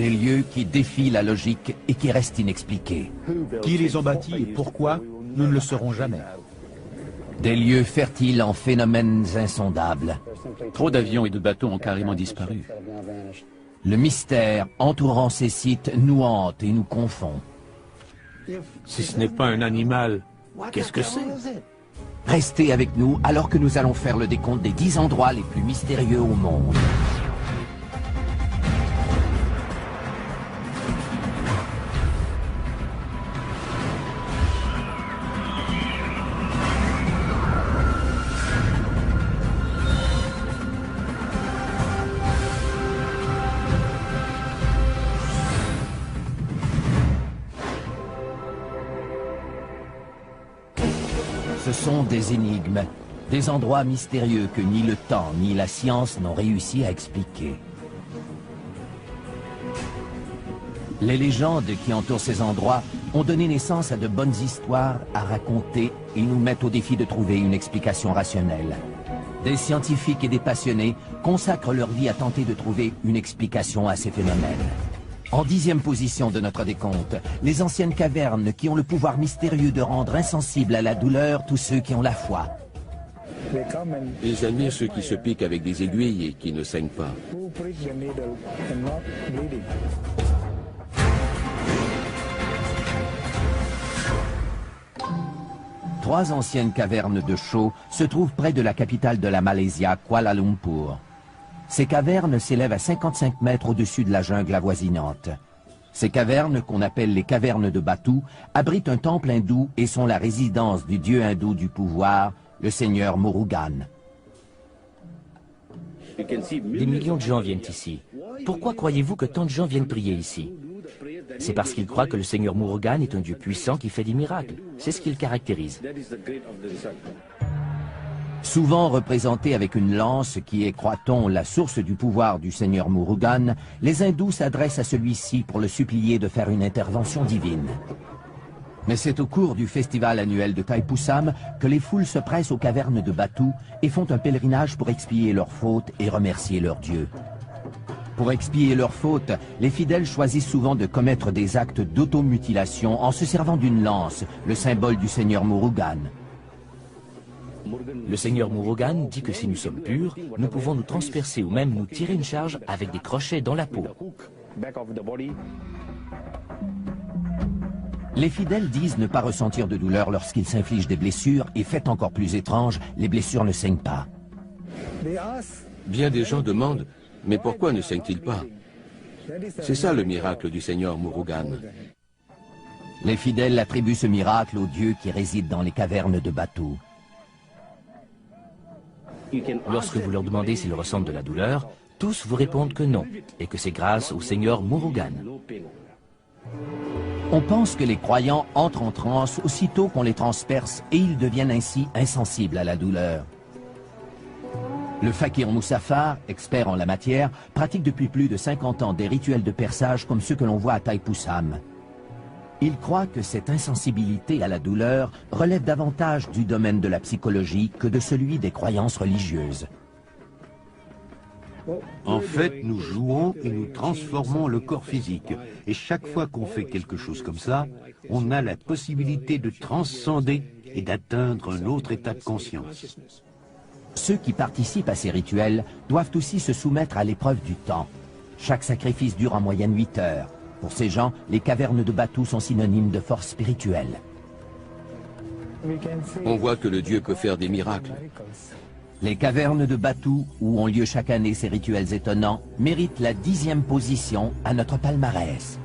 Des lieux qui défient la logique et qui restent inexpliqués. Qui les ont bâtis et pourquoi, nous ne le saurons jamais. Des lieux fertiles en phénomènes insondables. Trop d'avions et de bateaux ont carrément disparu. Le mystère entourant ces sites nous hante et nous confond. Si ce n'est pas un animal, qu'est-ce que c'est? Restez avec nous alors que nous allons faire le décompte des 10 endroits les plus mystérieux au monde. Ce sont des énigmes, des endroits mystérieux que ni le temps ni la science n'ont réussi à expliquer. Les légendes qui entourent ces endroits ont donné naissance à de bonnes histoires à raconter et nous mettent au défi de trouver une explication rationnelle. Des scientifiques et des passionnés consacrent leur vie à tenter de trouver une explication à ces phénomènes. En 10e position de notre décompte, les anciennes cavernes qui ont le pouvoir mystérieux de rendre insensibles à la douleur tous ceux qui ont la foi. Ils admirent ceux qui se piquent avec des aiguilles et qui ne saignent pas. Trois anciennes cavernes de chaux se trouvent près de la capitale de la Malaisie, Kuala Lumpur. Ces cavernes s'élèvent à 55 mètres au-dessus de la jungle avoisinante. Ces cavernes, qu'on appelle les cavernes de Batu, abritent un temple hindou et sont la résidence du dieu hindou du pouvoir, le seigneur Murugan. Des millions de gens viennent ici. Pourquoi croyez-vous que tant de gens viennent prier ici? C'est parce qu'ils croient que le seigneur Murugan est un dieu puissant qui fait des miracles. C'est ce qui le caractérise. Souvent représenté avec une lance qui est, croit-on, la source du pouvoir du seigneur Murugan, les hindous s'adressent à celui-ci pour le supplier de faire une intervention divine. Mais c'est au cours du festival annuel de Thaipusam que les foules se pressent aux cavernes de Batu et font un pèlerinage pour expier leurs fautes et remercier leur dieu. Pour expier leurs fautes, les fidèles choisissent souvent de commettre des actes d'automutilation en se servant d'une lance, le symbole du seigneur Murugan. Le seigneur Murugan dit que si nous sommes purs, nous pouvons nous transpercer ou même nous tirer une charge avec des crochets dans la peau. Les fidèles disent ne pas ressentir de douleur lorsqu'ils s'infligent des blessures et, fait encore plus étrange, les blessures ne saignent pas. Bien des gens demandent, mais pourquoi ne saignent-ils pas? C'est ça le miracle du seigneur Murugan. Les fidèles attribuent ce miracle au dieu qui réside dans les cavernes de Batu. Lorsque vous leur demandez s'ils ressentent de la douleur, tous vous répondent que non, et que c'est grâce au seigneur Murugan. On pense que les croyants entrent en transe aussitôt qu'on les transperce et ils deviennent ainsi insensibles à la douleur. Le fakir Moussafar, expert en la matière, pratique depuis plus de 50 ans des rituels de perçage comme ceux que l'on voit à Thaipusam. Il croit que cette insensibilité à la douleur relève davantage du domaine de la psychologie que de celui des croyances religieuses. En fait, nous jouons et nous transformons le corps physique. Et chaque fois qu'on fait quelque chose comme ça, on a la possibilité de transcender et d'atteindre un autre état de conscience. Ceux qui participent à ces rituels doivent aussi se soumettre à l'épreuve du temps. Chaque sacrifice dure en moyenne 8 heures. Pour ces gens, les cavernes de Batu sont synonymes de force spirituelle. On voit que le dieu peut faire des miracles. Les cavernes de Batu, où ont lieu chaque année ces rituels étonnants, méritent la 10e position à notre palmarès.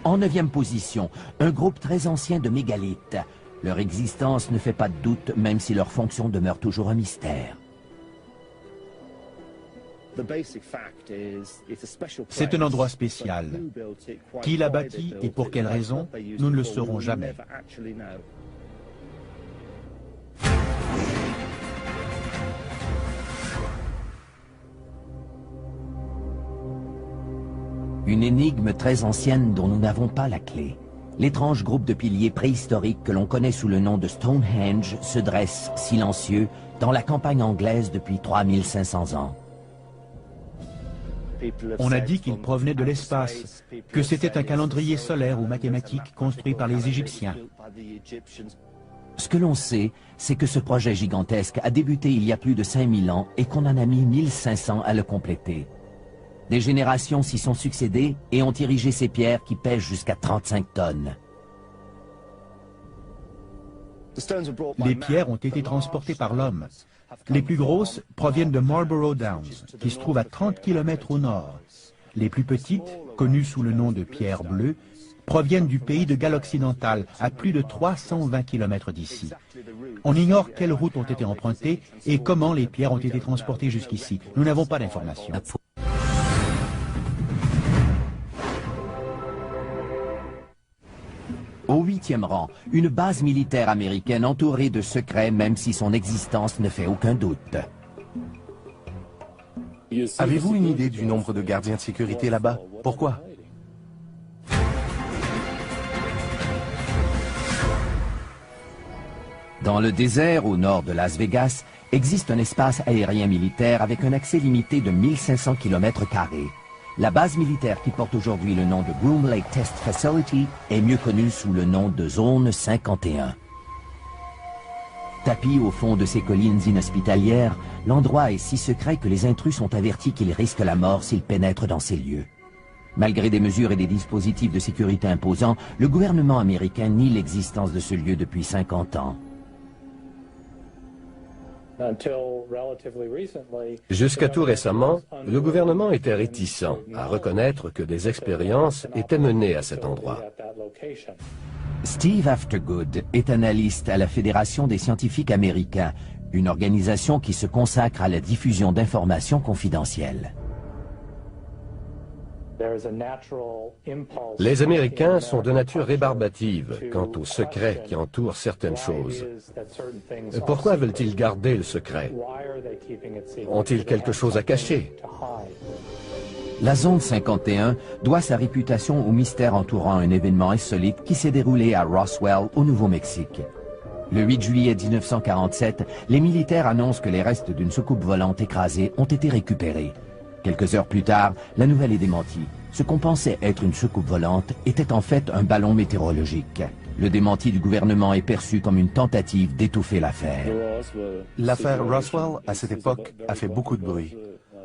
En 9e position, un groupe très ancien de mégalithes. Leur existence ne fait pas de doute, même si leur fonction demeure toujours un mystère. C'est un endroit spécial. Qui l'a bâti et pour quelle raison, nous ne le saurons jamais. Une énigme très ancienne dont nous n'avons pas la clé. L'étrange groupe de piliers préhistoriques que l'on connaît sous le nom de Stonehenge se dresse, silencieux, dans la campagne anglaise depuis 3500 ans. On a dit qu'il provenait de l'espace, que c'était un calendrier solaire ou mathématique construit par les Égyptiens. Ce que l'on sait, c'est que ce projet gigantesque a débuté il y a plus de 5000 ans et qu'on en a mis 1500 à le compléter. Des générations s'y sont succédées et ont érigé ces pierres qui pèsent jusqu'à 35 tonnes. Les pierres ont été transportées par l'homme. Les plus grosses proviennent de Marlborough Downs, qui se trouve à 30 km au nord. Les plus petites, connues sous le nom de pierres bleues, proviennent du pays de Galles occidentale, à plus de 320 km d'ici. On ignore quelles routes ont été empruntées et comment les pierres ont été transportées jusqu'ici. Nous n'avons pas d'informations. Au 8e rang, une base militaire américaine entourée de secrets même si son existence ne fait aucun doute. Avez-vous une idée du nombre de gardiens de sécurité là-bas? Pourquoi? Dans le désert au nord de Las Vegas, existe un espace aérien militaire avec un accès limité de 1500 km². La base militaire qui porte aujourd'hui le nom de Groom Lake Test Facility est mieux connue sous le nom de Zone 51. Tapi au fond de ces collines inhospitalières, l'endroit est si secret que les intrus sont avertis qu'ils risquent la mort s'ils pénètrent dans ces lieux. Malgré des mesures et des dispositifs de sécurité imposants, le gouvernement américain nie l'existence de ce lieu depuis 50 ans. Jusqu'à tout récemment, le gouvernement était réticent à reconnaître que des expériences étaient menées à cet endroit. Steve Aftergood est analyste à la Fédération des scientifiques américains, une organisation qui se consacre à la diffusion d'informations confidentielles. Les Américains sont de nature rébarbative quant aux secrets qui entourent certaines choses. Pourquoi veulent-ils garder le secret? Ont-ils quelque chose à cacher? La Zone 51 doit sa réputation au mystère entourant un événement insolite qui s'est déroulé à Roswell, au Nouveau-Mexique. Le 8 juillet 1947, les militaires annoncent que les restes d'une soucoupe volante écrasée ont été récupérés. Quelques heures plus tard, la nouvelle est démentie. Ce qu'on pensait être une soucoupe volante était en fait un ballon météorologique. Le démenti du gouvernement est perçu comme une tentative d'étouffer l'affaire. L'affaire Roswell, à cette époque, a fait beaucoup de bruit.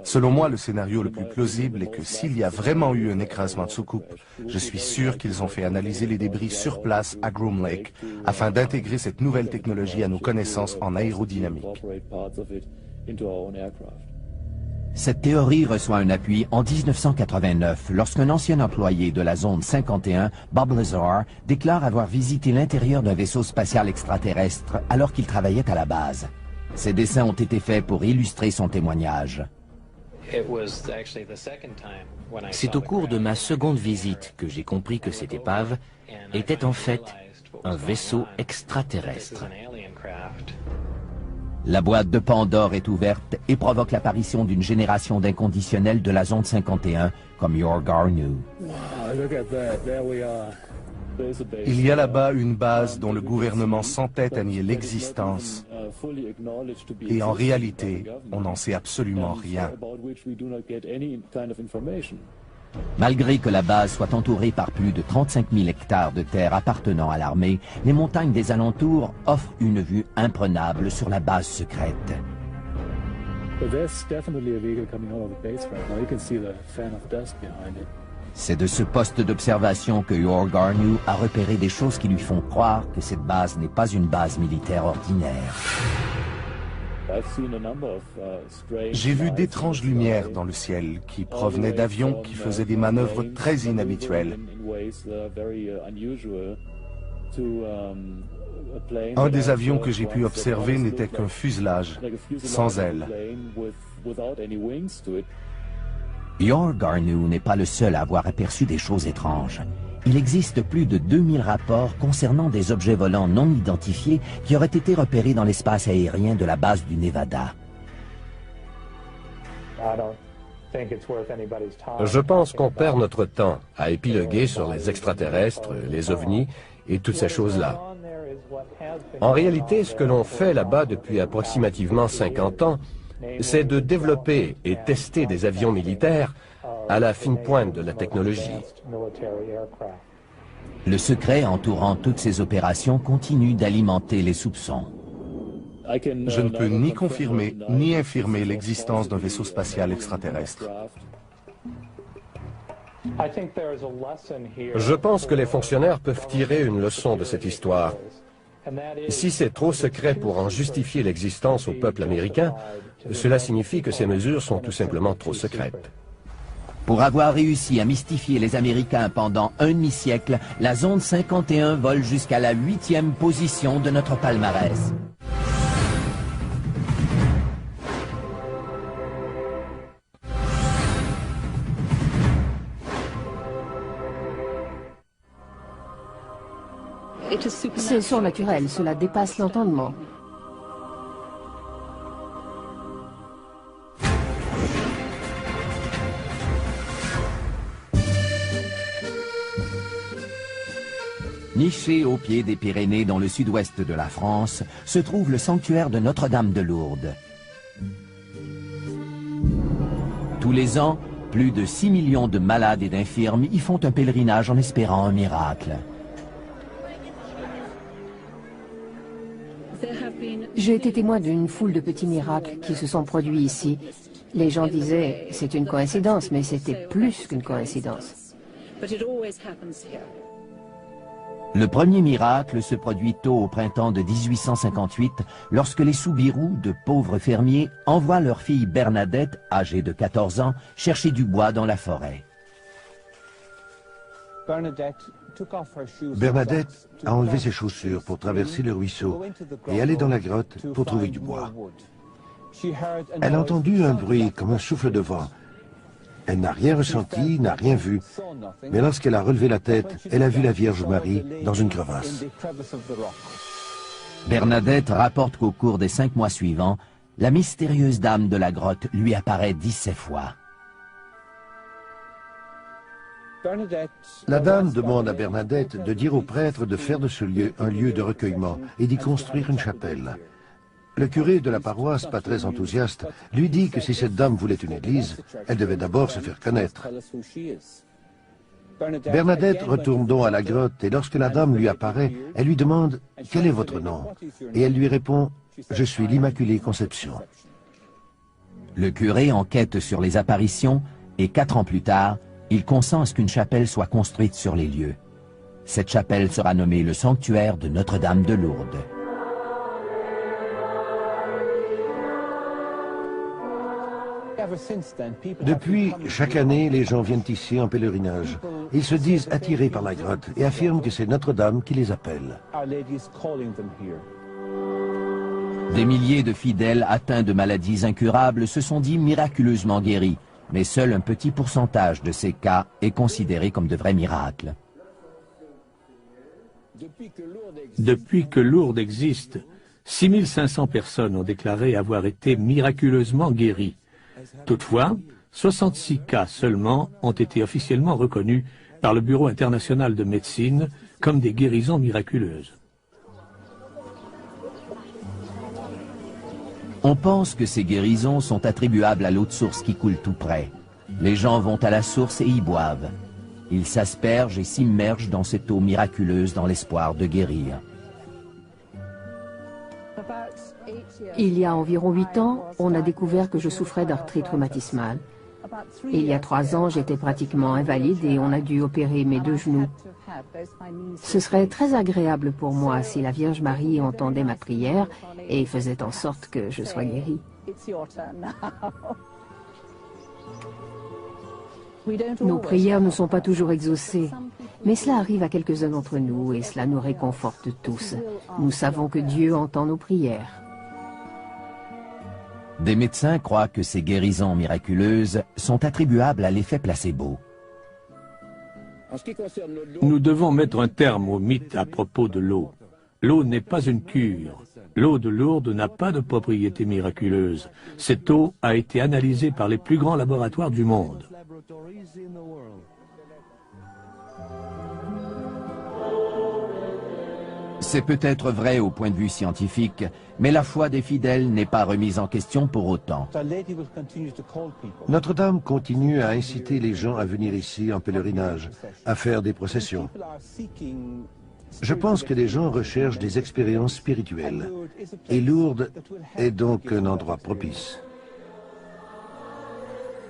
Selon moi, le scénario le plus plausible est que s'il y a vraiment eu un écrasement de soucoupe, je suis sûr qu'ils ont fait analyser les débris sur place à Groom Lake afin d'intégrer cette nouvelle technologie à nos connaissances en aérodynamique. Cette théorie reçoit un appui en 1989 lorsqu'un ancien employé de la zone 51, Bob Lazar, déclare avoir visité l'intérieur d'un vaisseau spatial extraterrestre alors qu'il travaillait à la base. Ces dessins ont été faits pour illustrer son témoignage. C'est au cours de ma seconde visite que j'ai compris que cette épave était en fait un vaisseau extraterrestre. La boîte de Pandore est ouverte et provoque l'apparition d'une génération d'inconditionnels de la zone 51, comme Yor Garneau. Il y a là-bas une base dont le gouvernement s'entête à nier l'existence. Et en réalité, on n'en sait absolument rien. Malgré que la base soit entourée par plus de 35 000 hectares de terre appartenant à l'armée, les montagnes des alentours offrent une vue imprenable sur la base secrète. C'est de ce poste d'observation que Yor Garneau a repéré des choses qui lui font croire que cette base n'est pas une base militaire ordinaire. J'ai vu d'étranges lumières dans le ciel qui provenaient d'avions qui faisaient des manœuvres très inhabituelles. Un des avions que j'ai pu observer n'était qu'un fuselage, sans ailes. Yor Garneau n'est pas le seul à avoir aperçu des choses étranges. Il existe plus de 2000 rapports concernant des objets volants non identifiés qui auraient été repérés dans l'espace aérien de la base du Nevada. Je pense qu'on perd notre temps à épiloguer sur les extraterrestres, les ovnis et toutes ces choses-là. En réalité, ce que l'on fait là-bas depuis approximativement 50 ans, c'est de développer et tester des avions militaires à la fine pointe de la technologie. Le secret entourant toutes ces opérations continue d'alimenter les soupçons. Je ne peux ni confirmer ni infirmer l'existence d'un vaisseau spatial extraterrestre. Je pense que les fonctionnaires peuvent tirer une leçon de cette histoire. Si c'est trop secret pour en justifier l'existence au peuple américain, cela signifie que ces mesures sont tout simplement trop secrètes. Pour avoir réussi à mystifier les Américains pendant un demi-siècle, la Zone 51 vole jusqu'à la 8e position de notre palmarès. C'est surnaturel, cela dépasse l'entendement. Niché au pied des Pyrénées dans le sud-ouest de la France, se trouve le sanctuaire de Notre-Dame de Lourdes. Tous les ans, plus de 6 millions de malades et d'infirmes y font un pèlerinage en espérant un miracle. J'ai été témoin d'une foule de petits miracles qui se sont produits ici. Les gens disaient, c'est une coïncidence, mais c'était plus qu'une coïncidence. Le premier miracle se produit tôt au printemps de 1858, lorsque les Soubirous, de pauvres fermiers, envoient leur fille Bernadette, âgée de 14 ans, chercher du bois dans la forêt. Bernadette a enlevé ses chaussures pour traverser le ruisseau et aller dans la grotte pour trouver du bois. Elle a entendu un bruit comme un souffle de vent. Elle n'a rien ressenti, n'a rien vu. Mais lorsqu'elle a relevé la tête, elle a vu la Vierge Marie dans une crevasse. Bernadette rapporte qu'au cours des 5 mois suivants, la mystérieuse dame de la grotte lui apparaît 17 fois. La dame demande à Bernadette de dire au prêtre de faire de ce lieu un lieu de recueillement et d'y construire une chapelle. Le curé de la paroisse, pas très enthousiaste, lui dit que si cette dame voulait une église, elle devait d'abord se faire connaître. Bernadette retourne donc à la grotte et lorsque la dame lui apparaît, elle lui demande « Quel est votre nom ?» Et elle lui répond « Je suis l'Immaculée Conception ». Le curé enquête sur les apparitions et 4 ans plus tard, il consent à ce qu'une chapelle soit construite sur les lieux. Cette chapelle sera nommée le sanctuaire de Notre-Dame de Lourdes. Depuis, chaque année, les gens viennent ici en pèlerinage. Ils se disent attirés par la grotte et affirment que c'est Notre-Dame qui les appelle. Des milliers de fidèles atteints de maladies incurables se sont dit miraculeusement guéris, mais seul un petit pourcentage de ces cas est considéré comme de vrais miracles. Depuis que Lourdes existe, 6500 personnes ont déclaré avoir été miraculeusement guéries. Toutefois, 66 cas seulement ont été officiellement reconnus par le Bureau international de médecine comme des guérisons miraculeuses. On pense que ces guérisons sont attribuables à l'eau de source qui coule tout près. Les gens vont à la source et y boivent. Ils s'aspergent et s'immergent dans cette eau miraculeuse dans l'espoir de guérir. Il y a environ 8 ans, on a découvert que je souffrais d'arthrite rhumatismale. Et il y a 3 ans, j'étais pratiquement invalide et on a dû opérer mes 2 genoux. Ce serait très agréable pour moi si la Vierge Marie entendait ma prière et faisait en sorte que je sois guérie. Nos prières ne sont pas toujours exaucées, mais cela arrive à quelques-uns d'entre nous et cela nous réconforte tous. Nous savons que Dieu entend nos prières. Des médecins croient que ces guérisons miraculeuses sont attribuables à l'effet placebo. Nous devons mettre un terme au mythe à propos de l'eau. L'eau n'est pas une cure. L'eau de Lourdes n'a pas de propriétés miraculeuses. Cette eau a été analysée par les plus grands laboratoires du monde. C'est peut-être vrai au point de vue scientifique, mais la foi des fidèles n'est pas remise en question pour autant. Notre-Dame continue à inciter les gens à venir ici en pèlerinage, à faire des processions. Je pense que les gens recherchent des expériences spirituelles. Et Lourdes est donc un endroit propice.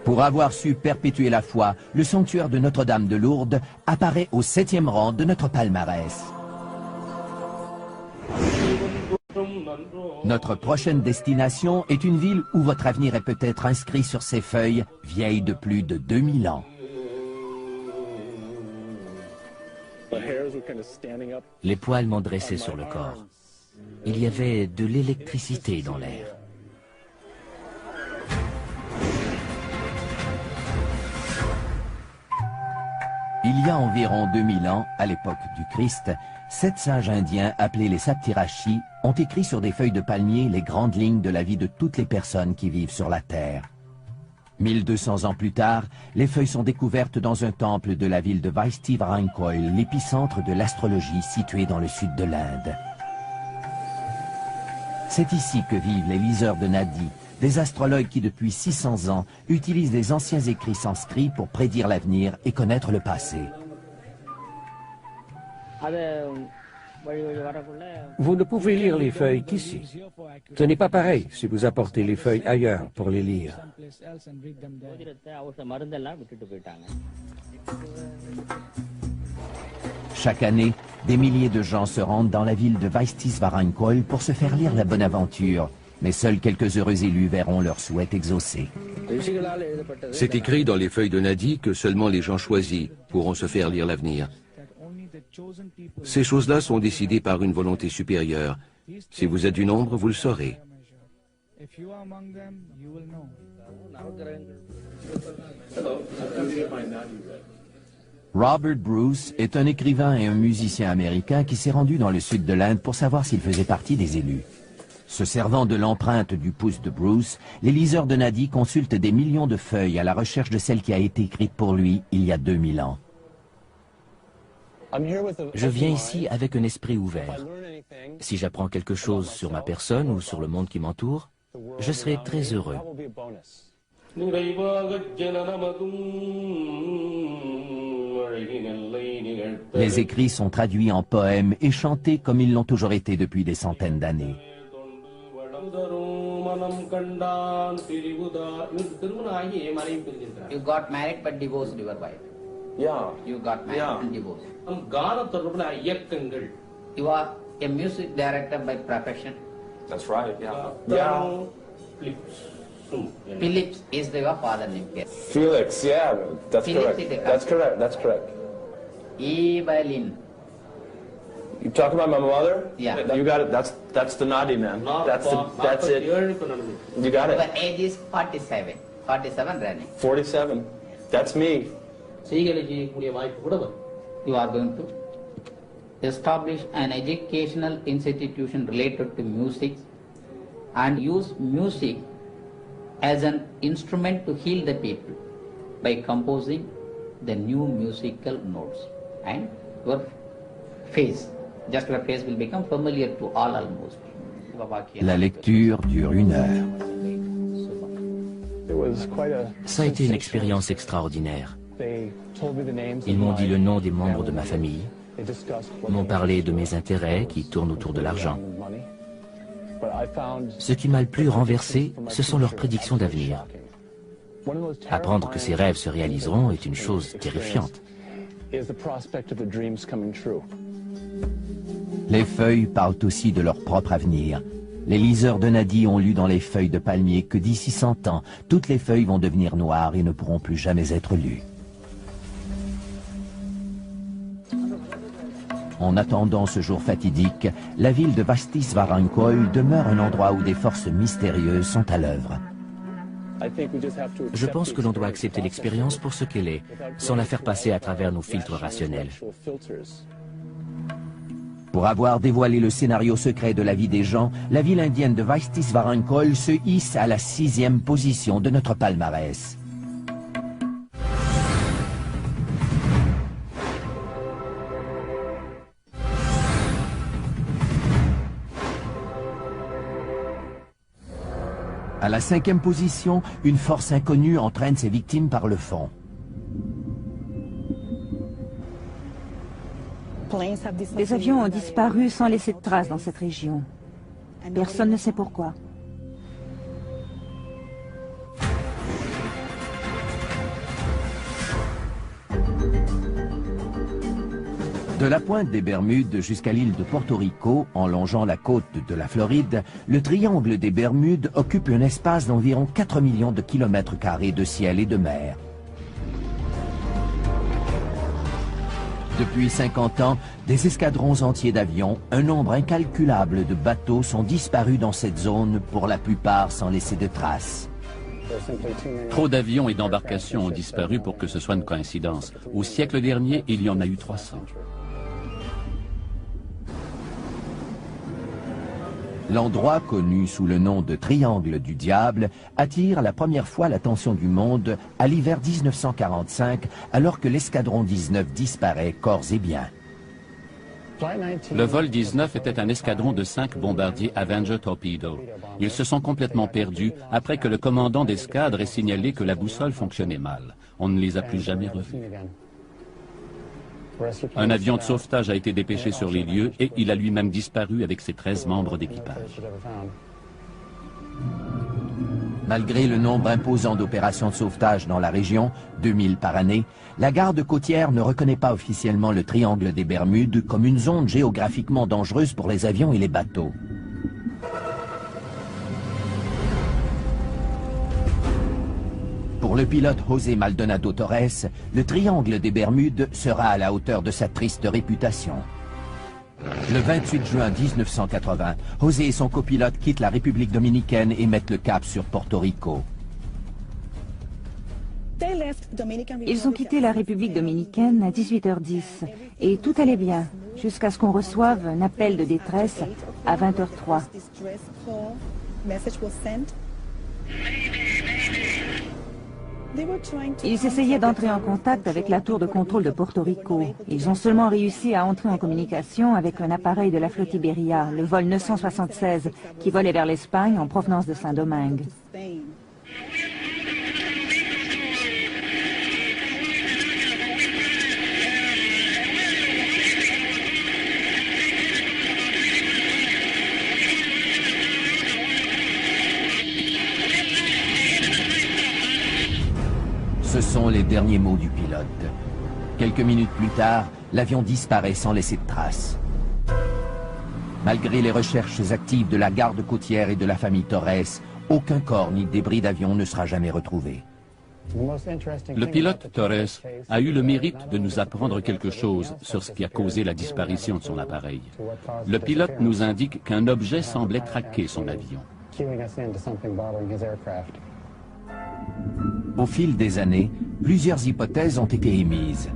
Pour avoir su perpétuer la foi, le sanctuaire de Notre-Dame de Lourdes apparaît au 7e rang de notre palmarès. Notre prochaine destination est une ville où votre avenir est peut-être inscrit sur ses feuilles, vieilles de plus de 2000 ans. Les poils m'ont dressé sur le corps. Il y avait de l'électricité dans l'air. Il y a environ 2000 ans, à l'époque du Christ, 7 sages indiens appelés les Saptirashi ont écrit sur des feuilles de palmier les grandes lignes de la vie de toutes les personnes qui vivent sur la terre. 1200 ans plus tard, les feuilles sont découvertes dans un temple de la ville de Vaishti-Varankoil, l'épicentre de l'astrologie situé dans le sud de l'Inde. C'est ici que vivent les liseurs de Nadi, des astrologues qui depuis 600 ans utilisent les anciens écrits sanscrits pour prédire l'avenir et connaître le passé. Vous ne pouvez lire les feuilles qu'ici. Ce n'est pas pareil si vous apportez les feuilles ailleurs pour les lire. Chaque année, des milliers de gens se rendent dans la ville de Vaishti-Varankoil pour se faire lire la bonne aventure, mais seuls quelques heureux élus verront leur souhait exaucé. C'est écrit dans les feuilles de Nadi que seulement les gens choisis pourront se faire lire l'avenir. Ces choses-là sont décidées par une volonté supérieure. Si vous êtes du nombre, vous le saurez. Robert Bruce est un écrivain et un musicien américain qui s'est rendu dans le sud de l'Inde pour savoir s'il faisait partie des élus. Se servant de l'empreinte du pouce de Bruce, les liseurs de Nadi consultent des millions de feuilles à la recherche de celle qui a été écrite pour lui il y a 2000 ans. Je viens ici avec un esprit ouvert. Si j'apprends quelque chose sur ma personne ou sur le monde qui m'entoure, je serai très heureux. Les écrits sont traduits en poèmes et chantés comme ils l'ont toujours été depuis des centaines d'années. You got married but divorced your wife. Yeah. You got married and divorced. இயக்கங்கள். You are a music director by profession. That's right. Yeah. Phillips is your father name. Yes. Felix. Yeah. That's Phillips correct. That's correct. That's correct. Evelyn. You talking about my mother? Yeah. You got it. That's the Nadi man. That's it. You got it. Your age is 47. 47 running. 47. That's me. You are going to establish an educational institution related to music and use music as an instrument to heal the people by composing the new musical notes. And your face, just your face will become familiar to all almost. La lecture dure 1 heure. Ça a été une expérience extraordinaire. Ils m'ont dit le nom des membres de ma famille, m'ont parlé de mes intérêts qui tournent autour de l'argent. Ce qui m'a le plus renversé, ce sont leurs prédictions d'avenir. Apprendre que ces rêves se réaliseront est une chose terrifiante. Les feuilles parlent aussi de leur propre avenir. Les liseurs de Nadi ont lu dans les feuilles de palmier que d'ici 100 ans, toutes les feuilles vont devenir noires et ne pourront plus jamais être lues. En attendant ce jour fatidique, la ville de Vaishti-Varankoil demeure un endroit où des forces mystérieuses sont à l'œuvre. Je pense que l'on doit accepter l'expérience pour ce qu'elle est, sans la faire passer à travers nos filtres rationnels. Pour avoir dévoilé le scénario secret de la vie des gens, la ville indienne de Vaishti-Varankoil se hisse à la 6e position de notre palmarès. À la 5e position, une force inconnue entraîne ses victimes par le fond. Les avions ont disparu sans laisser de traces dans cette région. Personne ne sait pourquoi. De la pointe des Bermudes jusqu'à l'île de Porto Rico, en longeant la côte de la Floride, le triangle des Bermudes occupe un espace d'environ 4 millions de kilomètres carrés de ciel et de mer. Depuis 50 ans, des escadrons entiers d'avions, un nombre incalculable de bateaux sont disparus dans cette zone, pour la plupart sans laisser de traces. Trop d'avions et d'embarcations ont disparu pour que ce soit une coïncidence. Au siècle dernier, il y en a eu 300. L'endroit, connu sous le nom de Triangle du Diable, attire la première fois l'attention du monde à l'hiver 1945, alors que l'escadron 19 disparaît corps et biens. Le vol 19 était un escadron de 5 bombardiers Avenger Torpedo. Ils se sont complètement perdus après que le commandant d'escadre ait signalé que la boussole fonctionnait mal. On ne les a plus jamais revus. Un avion de sauvetage a été dépêché sur les lieux et il a lui-même disparu avec ses 13 membres d'équipage. Malgré le nombre imposant d'opérations de sauvetage dans la région, 2000 par année, la garde côtière ne reconnaît pas officiellement le triangle des Bermudes comme une zone géographiquement dangereuse pour les avions et les bateaux. Pour le pilote José Maldonado Torres, le triangle des Bermudes sera à la hauteur de sa triste réputation. Le 28 juin 1980, José et son copilote quittent la République dominicaine et mettent le cap sur Porto Rico. Ils ont quitté la République dominicaine à 18h10 et tout allait bien jusqu'à ce qu'on reçoive un appel de détresse à 20h03. Ils essayaient d'entrer en contact avec la tour de contrôle de Porto Rico. Ils ont seulement réussi à entrer en communication avec un appareil de la flotte Iberia, le vol 976, qui volait vers l'Espagne en provenance de Saint-Domingue. Ce sont les derniers mots du pilote. Quelques minutes plus tard, l'avion disparaît sans laisser de traces. Malgré les recherches actives de la garde côtière et de la famille Torres, aucun corps ni débris d'avion ne sera jamais retrouvé. Le pilote Torres a eu le mérite de nous apprendre quelque chose sur ce qui a causé la disparition de son appareil. Le pilote nous indique qu'un objet semblait traquer son avion. Au fil des années, plusieurs hypothèses ont été émises.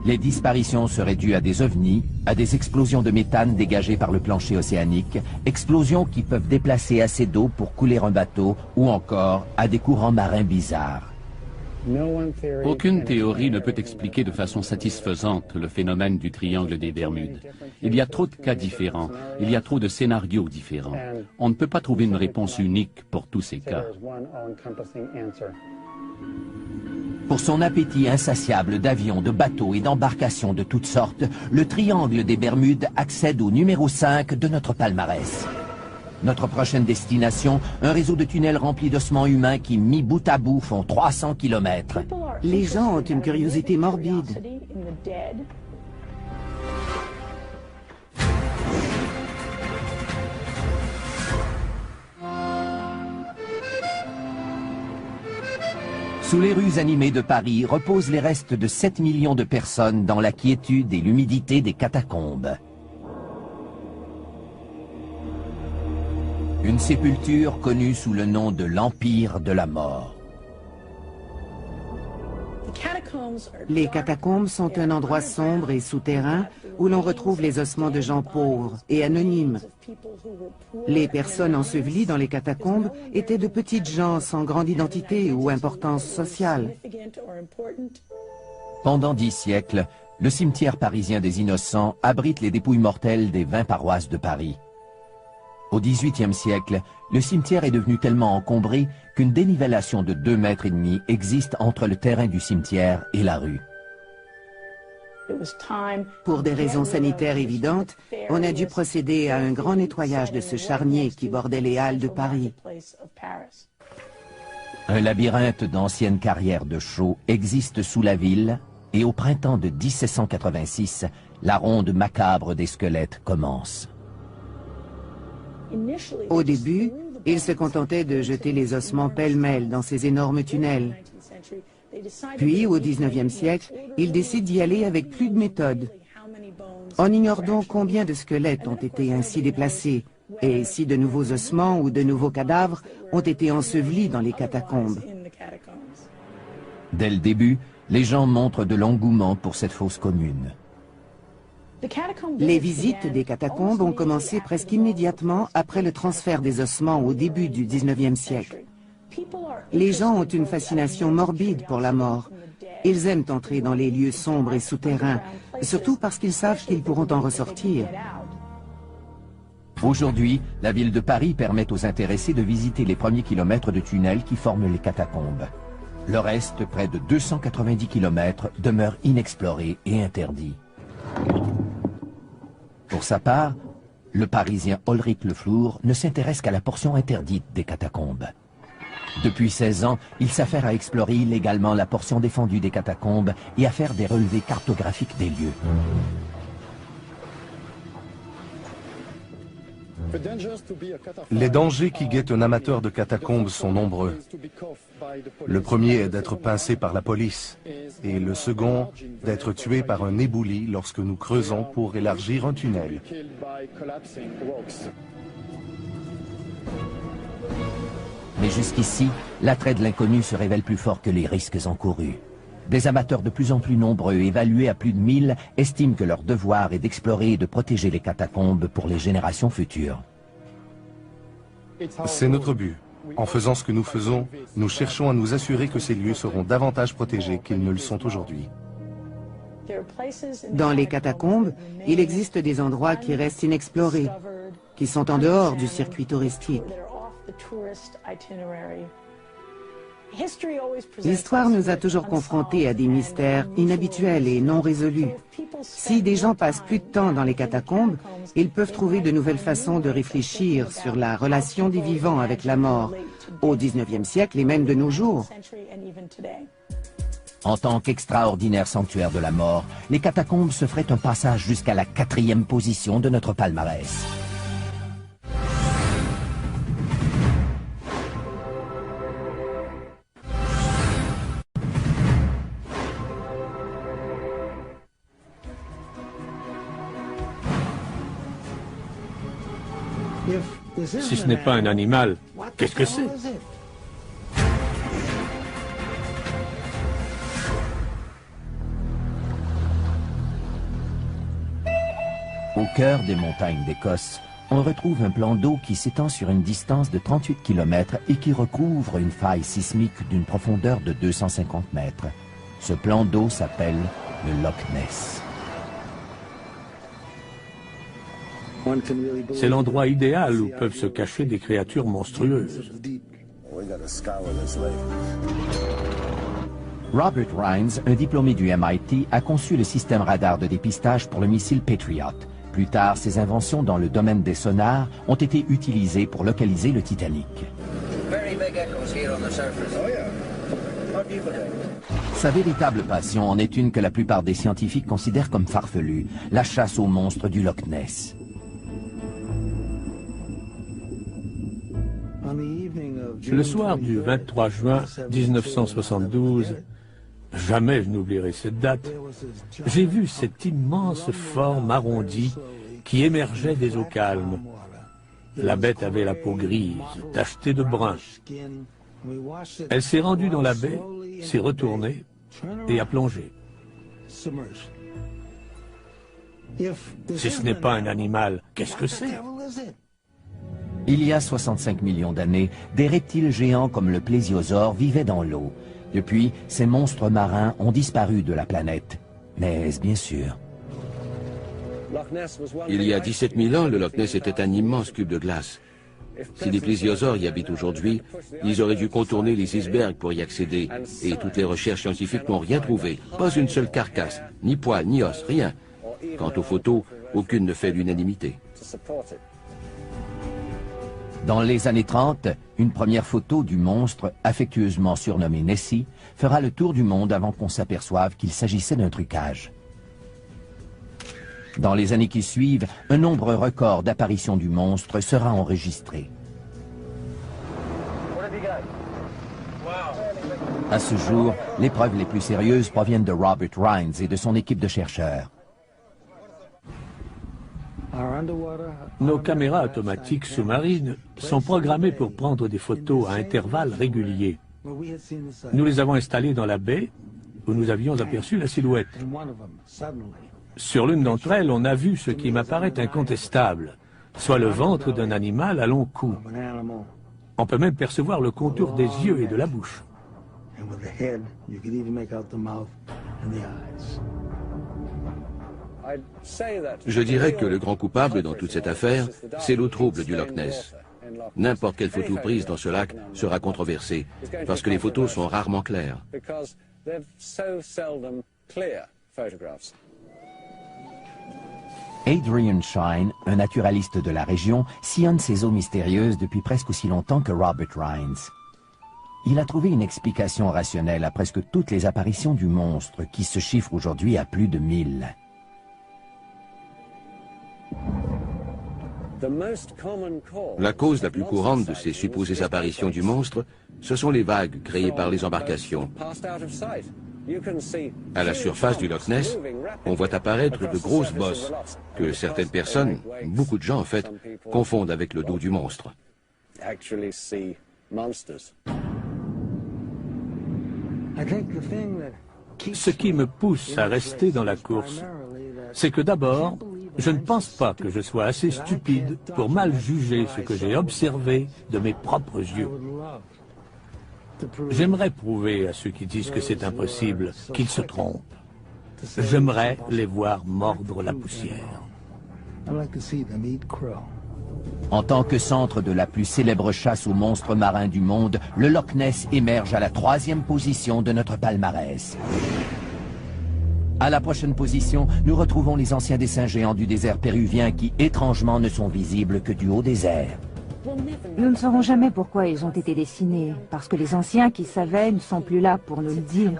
Les disparitions seraient dues à des ovnis, à des explosions de méthane dégagées par le plancher océanique, explosions qui peuvent déplacer assez d'eau pour couler un bateau, ou encore à des courants marins bizarres. Aucune théorie ne peut expliquer de façon satisfaisante le phénomène du triangle des Bermudes. Il y a trop de cas différents, il y a trop de scénarios différents. On ne peut pas trouver une réponse unique pour tous ces cas. Pour son appétit insatiable d'avions, de bateaux et d'embarcations de toutes sortes, le triangle des Bermudes accède au numéro 5 de notre palmarès. Notre prochaine destination, un réseau de tunnels remplis d'ossements humains qui, mis bout à bout, font 300 km. Les gens ont une curiosité morbide. Sous les rues animées de Paris reposent les restes de 7 millions de personnes dans la quiétude et l'humidité des catacombes. Une sépulture connue sous le nom de l'Empire de la Mort. Les catacombes sont un endroit sombre et souterrain où l'on retrouve les ossements de gens pauvres et anonymes. Les personnes ensevelies dans les catacombes étaient de petites gens sans grande identité ou importance sociale. Pendant 10 siècles, le cimetière parisien des Innocents abrite les dépouilles mortelles des 20 paroisses de Paris. Au XVIIIe siècle, le cimetière est devenu tellement encombré qu'une dénivellation de 2,5 mètres existe entre le terrain du cimetière et la rue. Pour des raisons sanitaires évidentes, on a dû procéder à un grand nettoyage de ce charnier qui bordait les halles de Paris. Un labyrinthe d'anciennes carrières de chaux existe sous la ville et au printemps de 1786, la ronde macabre des squelettes commence. Au début, ils se contentaient de jeter les ossements pêle-mêle dans ces énormes tunnels. Puis, au XIXe siècle, ils décident d'y aller avec plus de méthode. On ignore donc combien de squelettes ont été ainsi déplacés, et si de nouveaux ossements ou de nouveaux cadavres ont été ensevelis dans les catacombes. Dès le début, les gens montrent de l'engouement pour cette fosse commune. Les visites des catacombes ont commencé presque immédiatement après le transfert des ossements au début du XIXe siècle. Les gens ont une fascination morbide pour la mort. Ils aiment entrer dans les lieux sombres et souterrains, surtout parce qu'ils savent qu'ils pourront en ressortir. Aujourd'hui, la ville de Paris permet aux intéressés de visiter les premiers kilomètres de tunnels qui forment les catacombes. Le reste, près de 290 kilomètres, demeure inexploré et interdit. Pour sa part, le Parisien Ulrich Le Flour ne s'intéresse qu'à la portion interdite des catacombes. Depuis 16 ans, il s'affaire à explorer illégalement la portion défendue des catacombes et à faire des relevés cartographiques des lieux. Les dangers qui guettent un amateur de catacombes sont nombreux. Le premier est d'être pincé par la police et le second d'être tué par un éboulis lorsque nous creusons pour élargir un tunnel. Mais jusqu'ici, l'attrait de l'inconnu se révèle plus fort que les risques encourus. Des amateurs de plus en plus nombreux, évalués à plus de 1000, estiment que leur devoir est d'explorer et de protéger les catacombes pour les générations futures. C'est notre but. En faisant ce que nous faisons, nous cherchons à nous assurer que ces lieux seront davantage protégés qu'ils ne le sont aujourd'hui. Dans les catacombes, il existe des endroits qui restent inexplorés, qui sont en dehors du circuit touristique. L'histoire nous a toujours confrontés à des mystères inhabituels et non résolus. Si des gens passent plus de temps dans les catacombes, ils peuvent trouver de nouvelles façons de réfléchir sur la relation des vivants avec la mort, au XIXe siècle et même de nos jours. En tant qu'extraordinaire sanctuaire de la mort, les catacombes se feraient un passage jusqu'à la 4e position de notre palmarès. Si ce n'est pas un animal, qu'est-ce que c'est? Au cœur des montagnes d'Écosse, on retrouve un plan d'eau qui s'étend sur une distance de 38 km et qui recouvre une faille sismique d'une profondeur de 250 mètres. Ce plan d'eau s'appelle le Loch Ness. C'est l'endroit idéal où peuvent se cacher des créatures monstrueuses. Robert Rines, un diplômé du MIT, a conçu le système radar de dépistage pour le missile Patriot. Plus tard, ses inventions dans le domaine des sonars ont été utilisées pour localiser le Titanic. Sa véritable passion en est une que la plupart des scientifiques considèrent comme farfelue, la chasse aux monstres du Loch Ness. Le soir du 23 juin 1972, jamais je n'oublierai cette date, j'ai vu cette immense forme arrondie qui émergeait des eaux calmes. La bête avait la peau grise, tachetée de brun. Elle s'est rendue dans la baie, s'est retournée et a plongé. Si ce n'est pas un animal, qu'est-ce que c'est? Il y a 65 millions d'années, des reptiles géants comme le plésiosaure vivaient dans l'eau. Depuis, ces monstres marins ont disparu de la planète. Mais est-ce bien sûr? Il y a 17 000 ans, le Loch Ness était un immense cube de glace. Si les plésiosaures y habitent aujourd'hui, ils auraient dû contourner les icebergs pour y accéder. Et toutes les recherches scientifiques n'ont rien trouvé. Pas une seule carcasse, ni poils, ni os, rien. Quant aux photos, aucune ne fait l'unanimité. Dans les années 30, une première photo du monstre, affectueusement surnommé Nessie, fera le tour du monde avant qu'on s'aperçoive qu'il s'agissait d'un trucage. Dans les années qui suivent, un nombre record d'apparitions du monstre sera enregistré. À ce jour, les preuves les plus sérieuses proviennent de Robert Rines et de son équipe de chercheurs. Nos caméras automatiques sous-marines sont programmées pour prendre des photos à intervalles réguliers. Nous les avons installées dans la baie où nous avions aperçu la silhouette. Sur l'une d'entre elles, on a vu ce qui m'apparaît incontestable, soit le ventre d'un animal à long cou. On peut même percevoir le contour des yeux et de la bouche. Je dirais que le grand coupable dans toute cette affaire, c'est l'eau trouble du Loch Ness. N'importe quelle photo prise dans ce lac sera controversée, parce que les photos sont rarement claires. Adrian Shine, un naturaliste de la région, sillonne ces eaux mystérieuses depuis presque aussi longtemps que Robert Rines. Il a trouvé une explication rationnelle à presque toutes les apparitions du monstre, qui se chiffrent aujourd'hui à plus de 1000. La cause la plus courante de ces supposées apparitions du monstre, ce sont les vagues créées par les embarcations. À la surface du Loch Ness, on voit apparaître de grosses bosses que certaines personnes, beaucoup de gens en fait, confondent avec le dos du monstre. Ce qui me pousse à rester dans la course, c'est que d'abord, je ne pense pas que je sois assez stupide pour mal juger ce que j'ai observé de mes propres yeux. J'aimerais prouver à ceux qui disent que c'est impossible qu'ils se trompent. J'aimerais les voir mordre la poussière. En tant que centre de la plus célèbre chasse aux monstres marins du monde, le Loch Ness émerge à la 3e position de notre palmarès. À la prochaine position, nous retrouvons les anciens dessins géants du désert péruvien qui, étrangement, ne sont visibles que du haut des airs. Nous ne saurons jamais pourquoi ils ont été dessinés, parce que les anciens qui savaient ne sont plus là pour nous le dire.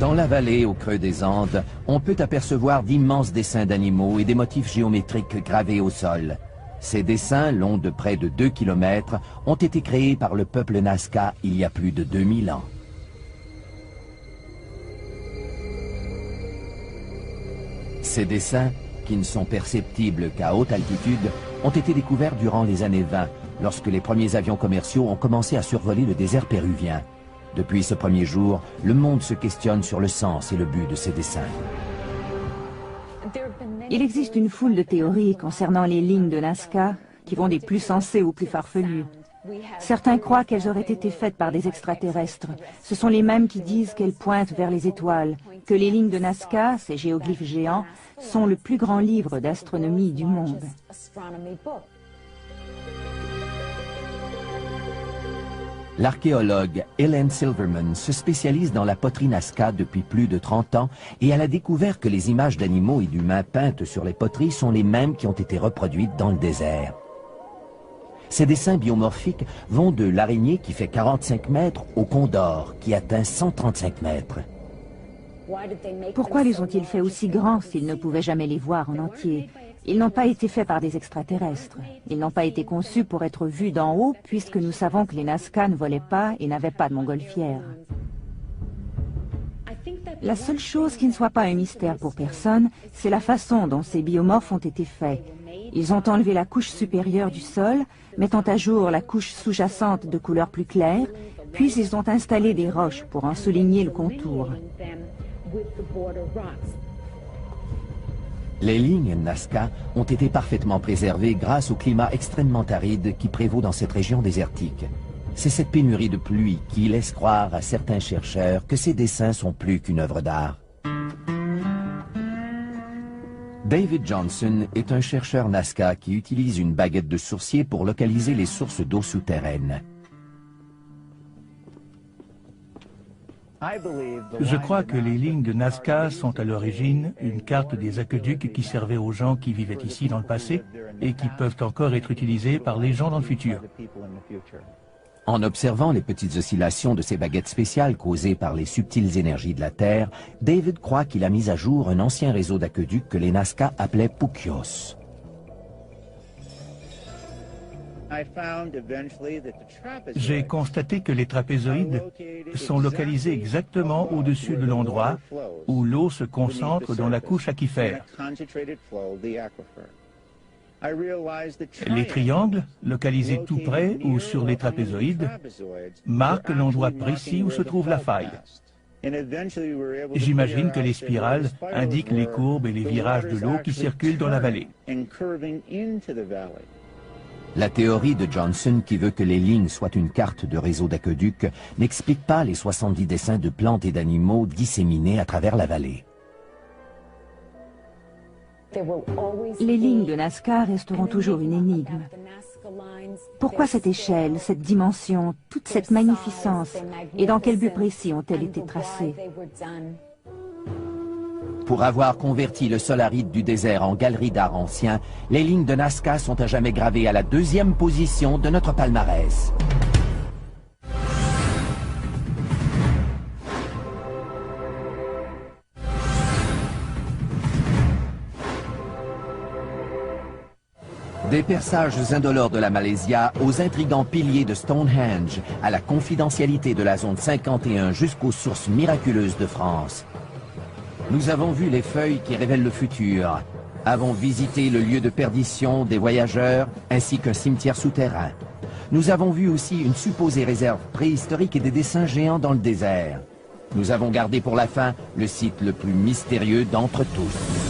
Dans la vallée, au creux des Andes, on peut apercevoir d'immenses dessins d'animaux et des motifs géométriques gravés au sol. Ces dessins, longs de près de 2 km, ont été créés par le peuple Nazca il y a plus de 2000 ans. Ces dessins, qui ne sont perceptibles qu'à haute altitude, ont été découverts durant les années 20, lorsque les premiers avions commerciaux ont commencé à survoler le désert péruvien. Depuis ce premier jour, le monde se questionne sur le sens et le but de ces dessins. Il existe une foule de théories concernant les lignes de Nazca qui vont des plus sensées aux plus farfelues. Certains croient qu'elles auraient été faites par des extraterrestres. Ce sont les mêmes qui disent qu'elles pointent vers les étoiles, que les lignes de Nazca, ces géoglyphes géants, sont le plus grand livre d'astronomie du monde. L'archéologue Helen Silverman se spécialise dans la poterie Nazca depuis plus de 30 ans et elle a découvert que les images d'animaux et d'humains peintes sur les poteries sont les mêmes qui ont été reproduites dans le désert. Ces dessins biomorphiques vont de l'araignée qui fait 45 mètres au condor qui atteint 135 mètres. Pourquoi les ont-ils fait aussi grands s'ils ne pouvaient jamais les voir en entier? Ils n'ont pas été faits par des extraterrestres. Ils n'ont pas été conçus pour être vus d'en haut, puisque nous savons que les Nazca ne volaient pas et n'avaient pas de montgolfière. La seule chose qui ne soit pas un mystère pour personne, c'est la façon dont ces biomorphes ont été faits. Ils ont enlevé la couche supérieure du sol, mettant à jour la couche sous-jacente de couleur plus claire, puis ils ont installé des roches pour en souligner le contour. Les lignes Nazca ont été parfaitement préservées grâce au climat extrêmement aride qui prévaut dans cette région désertique. C'est cette pénurie de pluie qui laisse croire à certains chercheurs que ces dessins sont plus qu'une œuvre d'art. David Johnson est un chercheur Nazca qui utilise une baguette de sourcier pour localiser les sources d'eau souterraines. Je crois que les lignes de Nazca sont à l'origine une carte des aqueducs qui servaient aux gens qui vivaient ici dans le passé et qui peuvent encore être utilisées par les gens dans le futur. En observant les petites oscillations de ces baguettes spéciales causées par les subtiles énergies de la Terre, David croit qu'il a mis à jour un ancien réseau d'aqueducs que les Nazca appelaient Puquios. J'ai constaté que les trapézoïdes sont localisés exactement au-dessus de l'endroit où l'eau se concentre dans la couche aquifère. Les triangles, localisés tout près ou sur les trapézoïdes, marquent l'endroit précis où se trouve la faille. J'imagine que les spirales indiquent les courbes et les virages de l'eau qui circulent dans la vallée. La théorie de Johnson, qui veut que les lignes soient une carte de réseau d'aqueducs, n'explique pas les 70 dessins de plantes et d'animaux disséminés à travers la vallée. Les lignes de Nazca resteront toujours une énigme. Pourquoi cette échelle, cette dimension, toute cette magnificence, et dans quel but précis ont-elles été tracées? Pour avoir converti le sol aride du désert en galerie d'art ancien, les lignes de Nazca sont à jamais gravées à la 2e position de notre palmarès. Des perçages indolores de la Malaysia aux intrigants piliers de Stonehenge, à la confidentialité de la zone 51 jusqu'aux sources miraculeuses de France. Nous avons vu les feuilles qui révèlent le futur, avons visité le lieu de perdition des voyageurs ainsi qu'un cimetière souterrain. Nous avons vu aussi une supposée réserve préhistorique et des dessins géants dans le désert. Nous avons gardé pour la fin le site le plus mystérieux d'entre tous.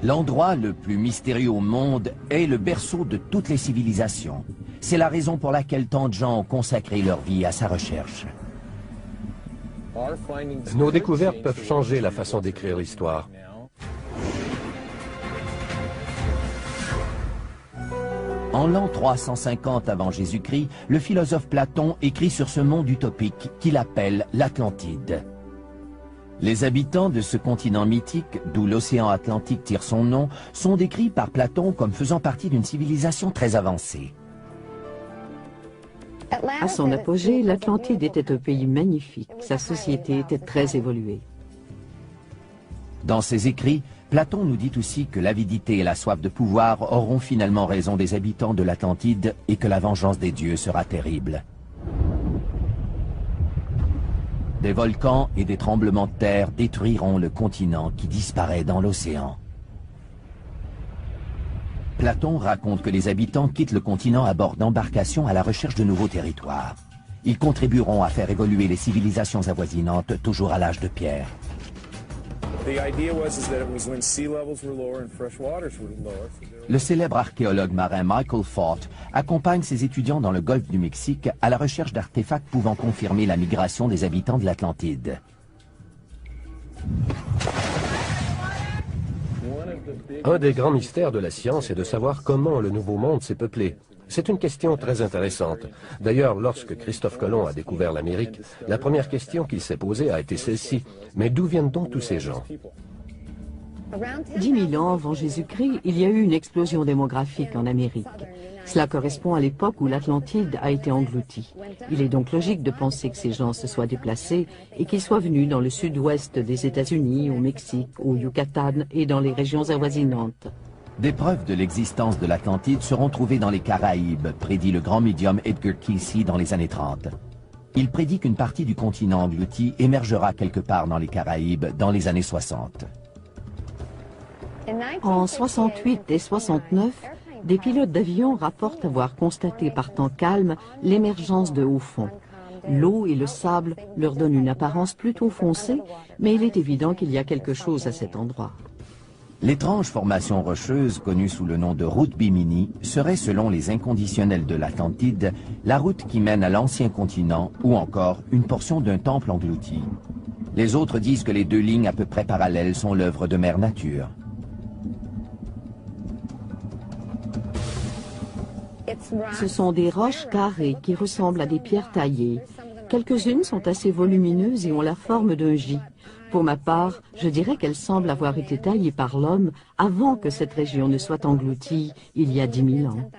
L'endroit le plus mystérieux au monde est le berceau de toutes les civilisations. C'est la raison pour laquelle tant de gens ont consacré leur vie à sa recherche. Nos découvertes peuvent changer la façon d'écrire l'histoire. En l'an 350 avant Jésus-Christ, le philosophe Platon écrit sur ce monde utopique qu'il appelle l'Atlantide. Les habitants de ce continent mythique, d'où l'océan Atlantique tire son nom, sont décrits par Platon comme faisant partie d'une civilisation très avancée. À son apogée, l'Atlantide était un pays magnifique. Sa société était très évoluée. Dans ses écrits, Platon nous dit aussi que l'avidité et la soif de pouvoir auront finalement raison des habitants de l'Atlantide et que la vengeance des dieux sera terrible. Des volcans et des tremblements de terre détruiront le continent qui disparaît dans l'océan. Platon raconte que les habitants quittent le continent à bord d'embarcations à la recherche de nouveaux territoires. Ils contribueront à faire évoluer les civilisations avoisinantes, toujours à l'âge de pierre. Le célèbre archéologue marin Michael Fort accompagne ses étudiants dans le golfe du Mexique à la recherche d'artefacts pouvant confirmer la migration des habitants de l'Atlantide. Un des grands mystères de la science est de savoir comment le Nouveau Monde s'est peuplé. C'est une question très intéressante. D'ailleurs, lorsque Christophe Colomb a découvert l'Amérique, la première question qu'il s'est posée a été celle-ci. Mais d'où viennent donc tous ces gens? 10 000 ans avant Jésus-Christ, il y a eu une explosion démographique en Amérique. Cela correspond à l'époque où l'Atlantide a été engloutie. Il est donc logique de penser que ces gens se soient déplacés et qu'ils soient venus dans le sud-ouest des États-Unis, au Mexique, au Yucatan et dans les régions avoisinantes. Des preuves de l'existence de l'Atlantide seront trouvées dans les Caraïbes, prédit le grand médium Edgar Cayce dans les années 30. Il prédit qu'une partie du continent englouti émergera quelque part dans les Caraïbes dans les années 60. En 68 et 69, des pilotes d'avion rapportent avoir constaté par temps calme l'émergence de hauts fonds. L'eau et le sable leur donnent une apparence plutôt foncée, mais il est évident qu'il y a quelque chose à cet endroit. L'étrange formation rocheuse connue sous le nom de route Bimini serait, selon les inconditionnels de l'Atlantide, la route qui mène à l'ancien continent ou encore une portion d'un temple englouti. Les autres disent que les deux lignes à peu près parallèles sont l'œuvre de Mère Nature. Ce sont des roches carrées qui ressemblent à des pierres taillées. Quelques-unes sont assez volumineuses et ont la forme d'un J. Pour ma part, je dirais qu'elles semblent avoir été taillées par l'homme avant que cette région ne soit engloutie il y a 10 000 ans.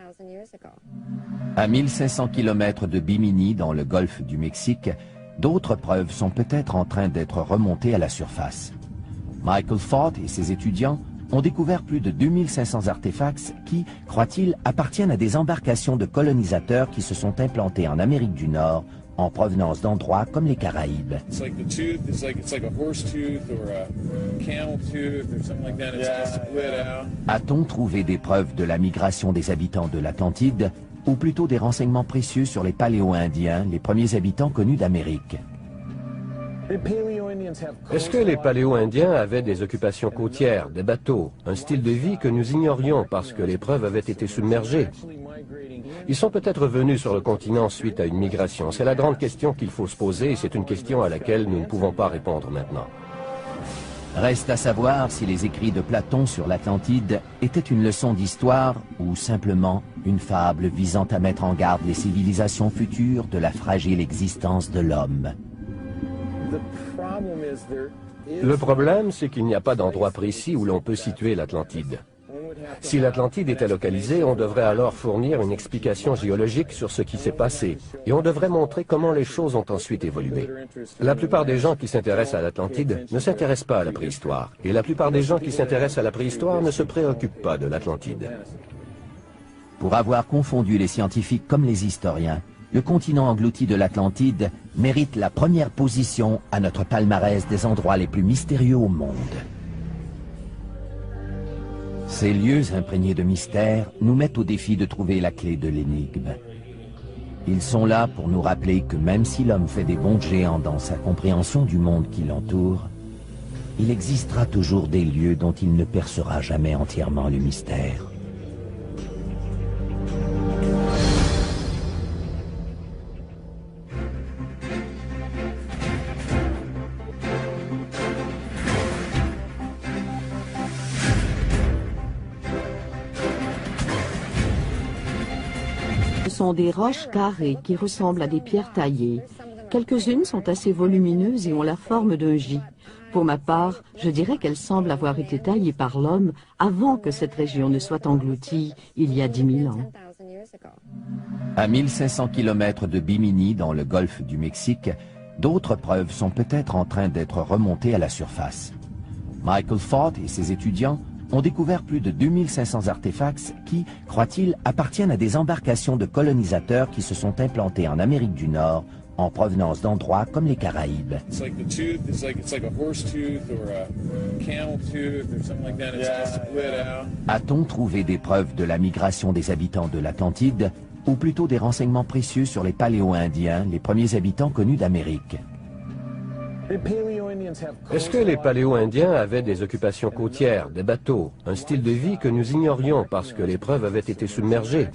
À 1500 km de Bimini, dans le golfe du Mexique, d'autres preuves sont peut-être en train d'être remontées à la surface. Michael Fort et ses étudiants ont découvert plus de 2500 artefacts qui, croient-ils, appartiennent à des embarcations de colonisateurs qui se sont implantés en Amérique du Nord en provenance d'endroits comme les Caraïbes. A-t-on trouvé des preuves de la migration des habitants de l'Atlantide, ou plutôt des renseignements précieux sur les Paléo-Indiens, les premiers habitants connus d'Amérique? Est-ce que les Paléo-Indiens avaient des occupations côtières, des bateaux, un style de vie que nous ignorions parce que les preuves avaient été submergées? Ils sont peut-être venus sur le continent suite à une migration. C'est la grande question qu'il faut se poser et c'est une question à laquelle nous ne pouvons pas répondre maintenant. Reste à savoir si les écrits de Platon sur l'Atlantide étaient une leçon d'histoire ou simplement une fable visant à mettre en garde les civilisations futures de la fragile existence de l'homme. Le problème, c'est qu'il n'y a pas d'endroit précis où l'on peut situer l'Atlantide. Si l'Atlantide était localisée, on devrait alors fournir une explication géologique sur ce qui s'est passé, et on devrait montrer comment les choses ont ensuite évolué. La plupart des gens qui s'intéressent à l'Atlantide ne s'intéressent pas à la préhistoire, et la plupart des gens qui s'intéressent à la préhistoire ne se préoccupent pas de l'Atlantide. Pour avoir confondu les scientifiques comme les historiens, le continent englouti de l'Atlantide mérite la première position à notre palmarès des endroits les plus mystérieux au monde. Ces lieux imprégnés de mystère nous mettent au défi de trouver la clé de l'énigme. Ils sont là pour nous rappeler que même si l'homme fait des bonds de géant dans sa compréhension du monde qui l'entoure, il existera toujours des lieux dont il ne percera jamais entièrement le mystère. Ce sont des roches carrées qui ressemblent à des pierres taillées. Quelques-unes sont assez volumineuses et ont la forme d'un J. Pour ma part, je dirais qu'elles semblent avoir été taillées par l'homme avant que cette région ne soit engloutie il y a 10 000 ans. À 1500 km de Bimini, dans le golfe du Mexique, d'autres preuves sont peut-être en train d'être remontées à la surface. Michael Fort et ses étudiants ont découvert plus de 2500 artefacts qui, croient-ils, appartiennent à des embarcations de colonisateurs qui se sont implantés en Amérique du Nord en provenance d'endroits comme les Caraïbes. A-t-on trouvé des preuves de la migration des habitants de l'Atlantide, ou plutôt des renseignements précieux sur les Paléo-Indiens, les premiers habitants connus d'Amérique? Est-ce que les Paléo-Indiens avaient des occupations côtières, des bateaux, un style de vie que nous ignorions parce que les preuves avaient été submergées?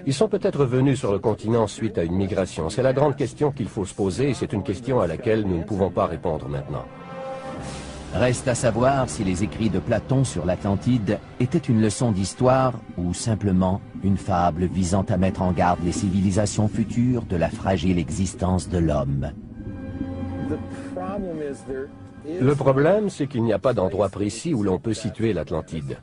Ils sont peut-être venus sur le continent suite à une migration. C'est la grande question qu'il faut se poser et c'est une question à laquelle nous ne pouvons pas répondre maintenant. Reste à savoir si les écrits de Platon sur l'Atlantide étaient une leçon d'histoire ou simplement une fable visant à mettre en garde les civilisations futures de la fragile existence de l'homme. Le problème, c'est qu'il n'y a pas d'endroit précis où l'on peut situer l'Atlantide.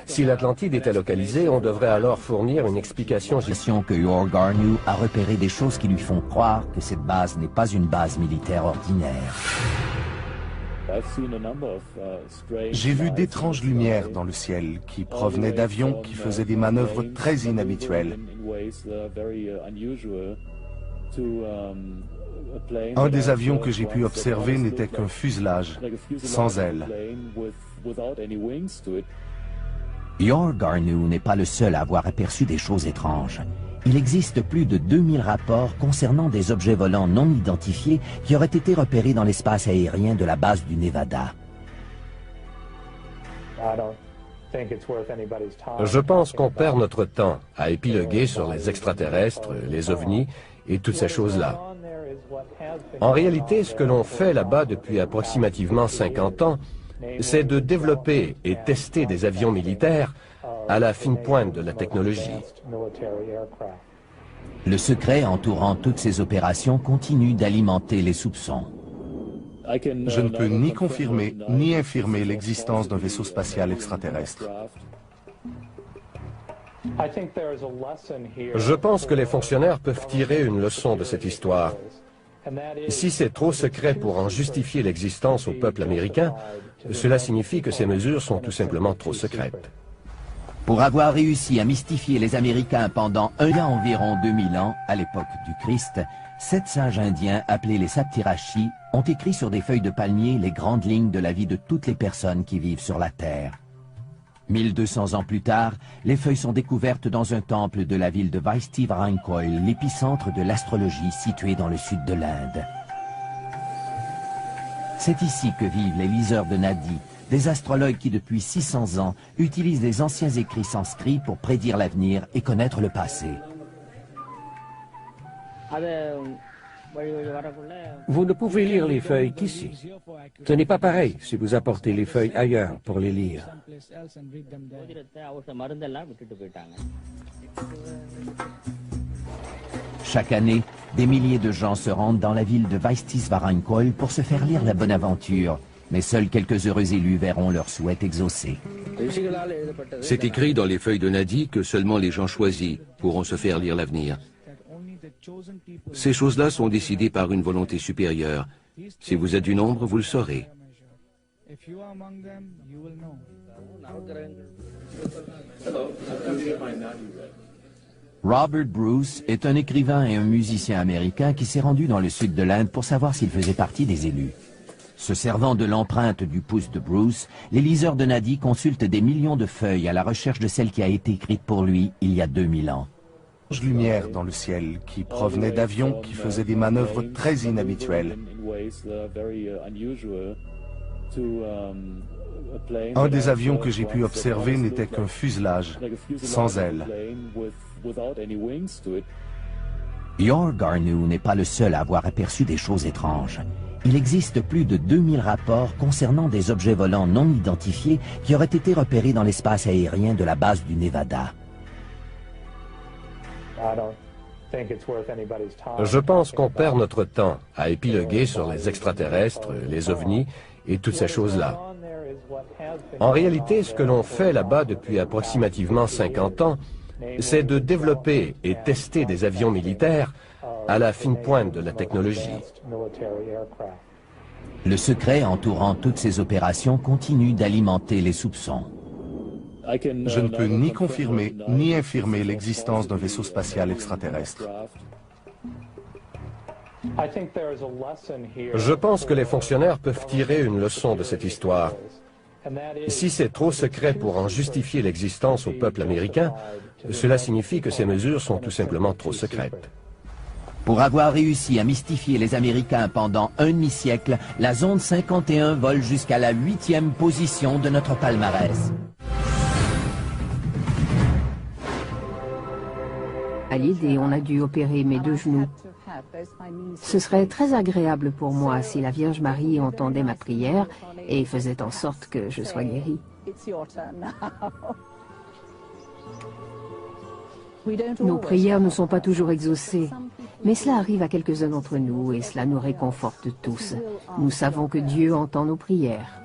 Si l'Atlantide était localisée, on devrait alors fournir une explication que Yor Garneau a repéré des choses qui lui font croire que cette base n'est pas une base militaire ordinaire. J'ai vu d'étranges lumières dans le ciel qui provenaient d'avions qui faisaient des manœuvres très inhabituelles. Un des avions que j'ai pu observer n'était qu'un fuselage, sans ailes. Yor Garneau n'est pas le seul à avoir aperçu des choses étranges. Il existe plus de 2000 rapports concernant des objets volants non identifiés qui auraient été repérés dans l'espace aérien de la base du Nevada. Je pense qu'on perd notre temps à épiloguer sur les extraterrestres, les ovnis et toutes ces choses-là. En réalité, ce que l'on fait là-bas depuis approximativement 50 ans, c'est de développer et tester des avions militaires à la fine pointe de la technologie. Le secret entourant toutes ces opérations continue d'alimenter les soupçons. Je ne peux ni confirmer ni infirmer l'existence d'un vaisseau spatial extraterrestre. Je pense que les fonctionnaires peuvent tirer une leçon de cette histoire. Si c'est trop secret pour en justifier l'existence au peuple américain, cela signifie que ces mesures sont tout simplement trop secrètes. Pour avoir réussi à mystifier les Américains pendant il y a environ 2000 ans, à l'époque du Christ, 7 sages indiens appelés les Saptirashi ont écrit sur des feuilles de palmier les grandes lignes de la vie de toutes les personnes qui vivent sur la Terre. 1200 ans plus tard, les feuilles sont découvertes dans un temple de la ville de Vaistivarainkoil, l'épicentre de l'astrologie situé dans le sud de l'Inde. C'est ici que vivent les liseurs de Nadi, des astrologues qui depuis 600 ans utilisent les anciens écrits sanscrits pour prédire l'avenir et connaître le passé. Vous ne pouvez lire les feuilles qu'ici. Ce n'est pas pareil si vous apportez les feuilles ailleurs pour les lire. Chaque année, des milliers de gens se rendent dans la ville de Vaistivarainkoil pour se faire lire la bonne aventure, mais seuls quelques heureux élus verront leurs souhaits exaucés. C'est écrit dans les feuilles de Nadi que seulement les gens choisis pourront se faire lire l'avenir. Ces choses-là sont décidées par une volonté supérieure. Si vous êtes du nombre, vous le saurez. Robert Bruce est un écrivain et un musicien américain qui s'est rendu dans le sud de l'Inde pour savoir s'il faisait partie des élus. Se servant de l'empreinte du pouce de Bruce, les liseurs de Nadi consultent des millions de feuilles à la recherche de celle qui a été écrite pour lui il y a 2000 ans. Lumière dans le ciel qui provenait d'avions qui faisaient des manœuvres très inhabituelles. Un des avions que j'ai pu observer n'était qu'un fuselage, sans ailes. Yor Garnu n'est pas le seul à avoir aperçu des choses étranges. Il existe plus de 2000 rapports concernant des objets volants non identifiés qui auraient été repérés dans l'espace aérien de la base du Nevada. Je pense qu'on perd notre temps à épiloguer sur les extraterrestres, les ovnis et toutes ces choses-là. En réalité, ce que l'on fait là-bas depuis approximativement 50 ans, c'est de développer et tester des avions militaires à la fine pointe de la technologie. Le secret entourant toutes ces opérations continue d'alimenter les soupçons. Je ne peux ni confirmer ni infirmer l'existence d'un vaisseau spatial extraterrestre. Je pense que les fonctionnaires peuvent tirer une leçon de cette histoire. Si c'est trop secret pour en justifier l'existence au peuple américain, cela signifie que ces mesures sont tout simplement trop secrètes. Pour avoir réussi à mystifier les Américains pendant un demi-siècle, la zone 51 vole jusqu'à la 8e position de notre palmarès. Et on a dû opérer mes 2 genoux. Ce serait très agréable pour moi si la Vierge Marie entendait ma prière et faisait en sorte que je sois guérie. Nos prières ne sont pas toujours exaucées, mais cela arrive à quelques-uns d'entre nous et cela nous réconforte tous. Nous savons que Dieu entend nos prières.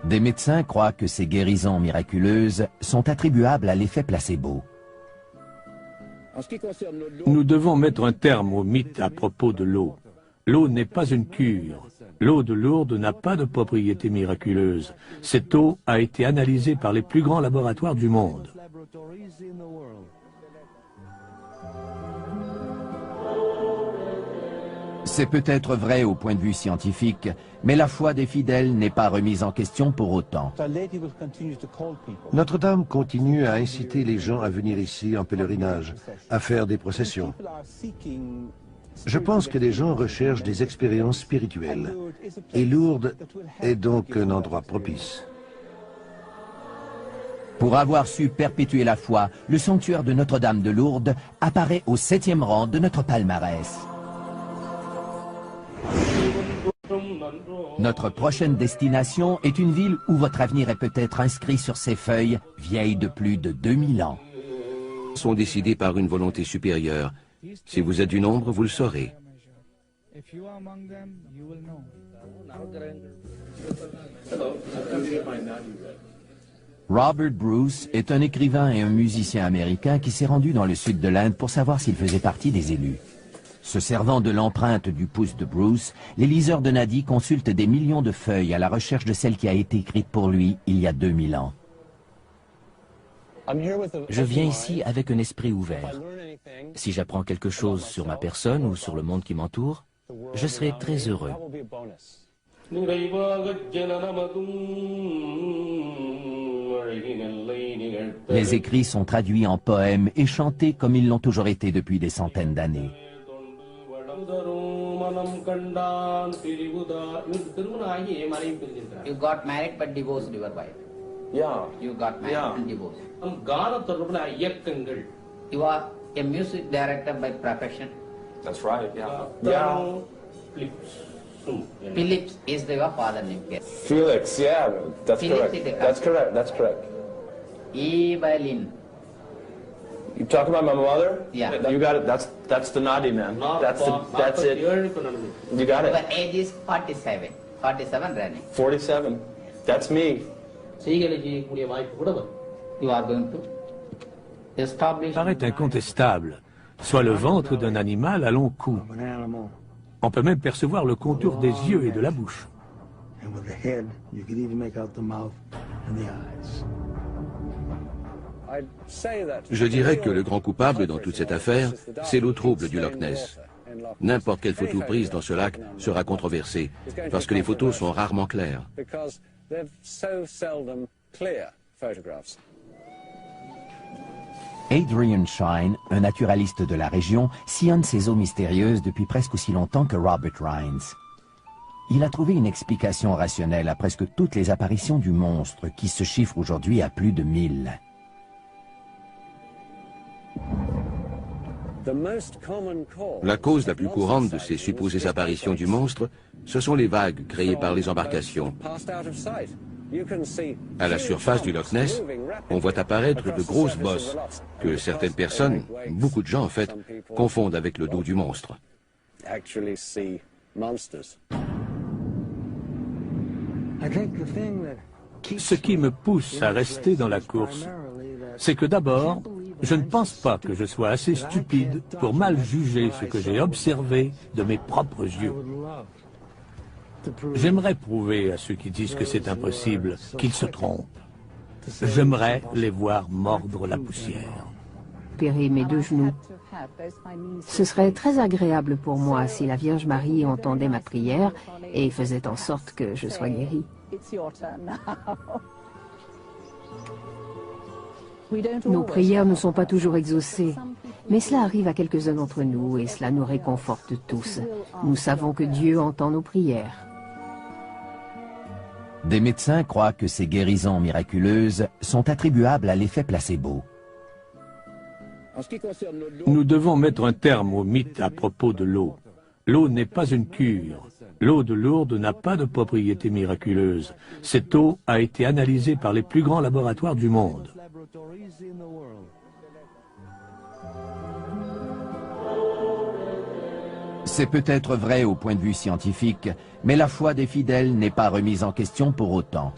Des médecins croient que ces guérisons miraculeuses sont attribuables à l'effet placebo. Nous devons mettre un terme au mythe à propos de l'eau. L'eau n'est pas une cure. L'eau de Lourdes n'a pas de propriétés miraculeuses. Cette eau a été analysée par les plus grands laboratoires du monde. C'est peut-être vrai au point de vue scientifique, mais la foi des fidèles n'est pas remise en question pour autant. Notre-Dame continue à inciter les gens à venir ici en pèlerinage, à faire des processions. Je pense que les gens recherchent des expériences spirituelles. Et Lourdes est donc un endroit propice. Pour avoir su perpétuer la foi, le sanctuaire de Notre-Dame de Lourdes apparaît au 7e rang de notre palmarès. Notre prochaine destination est une ville où votre avenir est peut-être inscrit sur ses feuilles, vieilles de plus de 2000 ans. Sont décidés par une volonté supérieure. Si vous êtes du nombre, vous le saurez. Robert Bruce est un écrivain et un musicien américain qui s'est rendu dans le sud de l'Inde pour savoir s'il faisait partie des élus. Se servant de l'empreinte du pouce de Bruce, les liseurs de Nadi consultent des millions de feuilles à la recherche de celle qui a été écrite pour lui il y a 2000 ans. Je viens ici avec un esprit ouvert. Si j'apprends quelque chose sur ma personne ou sur le monde qui m'entoure, je serai très heureux. Les écrits sont traduits en poèmes et chantés comme ils l'ont toujours été depuis des centaines d'années. You got married but divorced your wife. Yeah. You got married Yeah. and divorced. You are a music director by profession. That's right. Yeah. Phillips is your father name. Yes. Felix, yeah, that's Felix correct. is the That's correct. That's correct. Evelyn. You talk about my mother? Yeah. You got it. That's the Nadi man. That's it. You got Your it. age is 47. 47 running. 47. That's me. You are going to establish. Paraît incontestable, soit le ventre d'un animal à long cou. On peut même percevoir le contour des yeux et de la bouche. Je dirais que le grand coupable dans toute cette affaire, c'est l'eau trouble du Loch Ness. N'importe quelle photo prise dans ce lac sera controversée, parce que les photos sont rarement claires. Adrian Shine, un naturaliste de la région, sillonne ces eaux mystérieuses depuis presque aussi longtemps que Robert Rines. Il a trouvé une explication rationnelle à presque toutes les apparitions du monstre, qui se chiffrent aujourd'hui à plus de 1000. La cause la plus courante de ces supposées apparitions du monstre, ce sont les vagues créées par les embarcations. À la surface du Loch Ness, on voit apparaître de grosses bosses que certaines personnes, beaucoup de gens en fait, confondent avec le dos du monstre. Ce qui me pousse à rester dans la course, c'est que d'abord, je ne pense pas que je sois assez stupide pour mal juger ce que j'ai observé de mes propres yeux. J'aimerais prouver à ceux qui disent que c'est impossible qu'ils se trompent. J'aimerais les voir mordre la poussière. Opérer mes deux genoux. Ce serait très agréable pour moi si la Vierge Marie entendait ma prière et faisait en sorte que je sois guéri. Nos prières ne sont pas toujours exaucées, mais cela arrive à quelques-uns d'entre nous et cela nous réconforte tous. Nous savons que Dieu entend nos prières. Des médecins croient que ces guérisons miraculeuses sont attribuables à l'effet placebo. Nous devons mettre un terme au mythe à propos de l'eau. L'eau n'est pas une cure. L'eau de Lourdes n'a pas de propriétés miraculeuses. Cette eau a été analysée par les plus grands laboratoires du monde. C'est peut-être vrai au point de vue scientifique, mais la foi des fidèles n'est pas remise en question pour autant.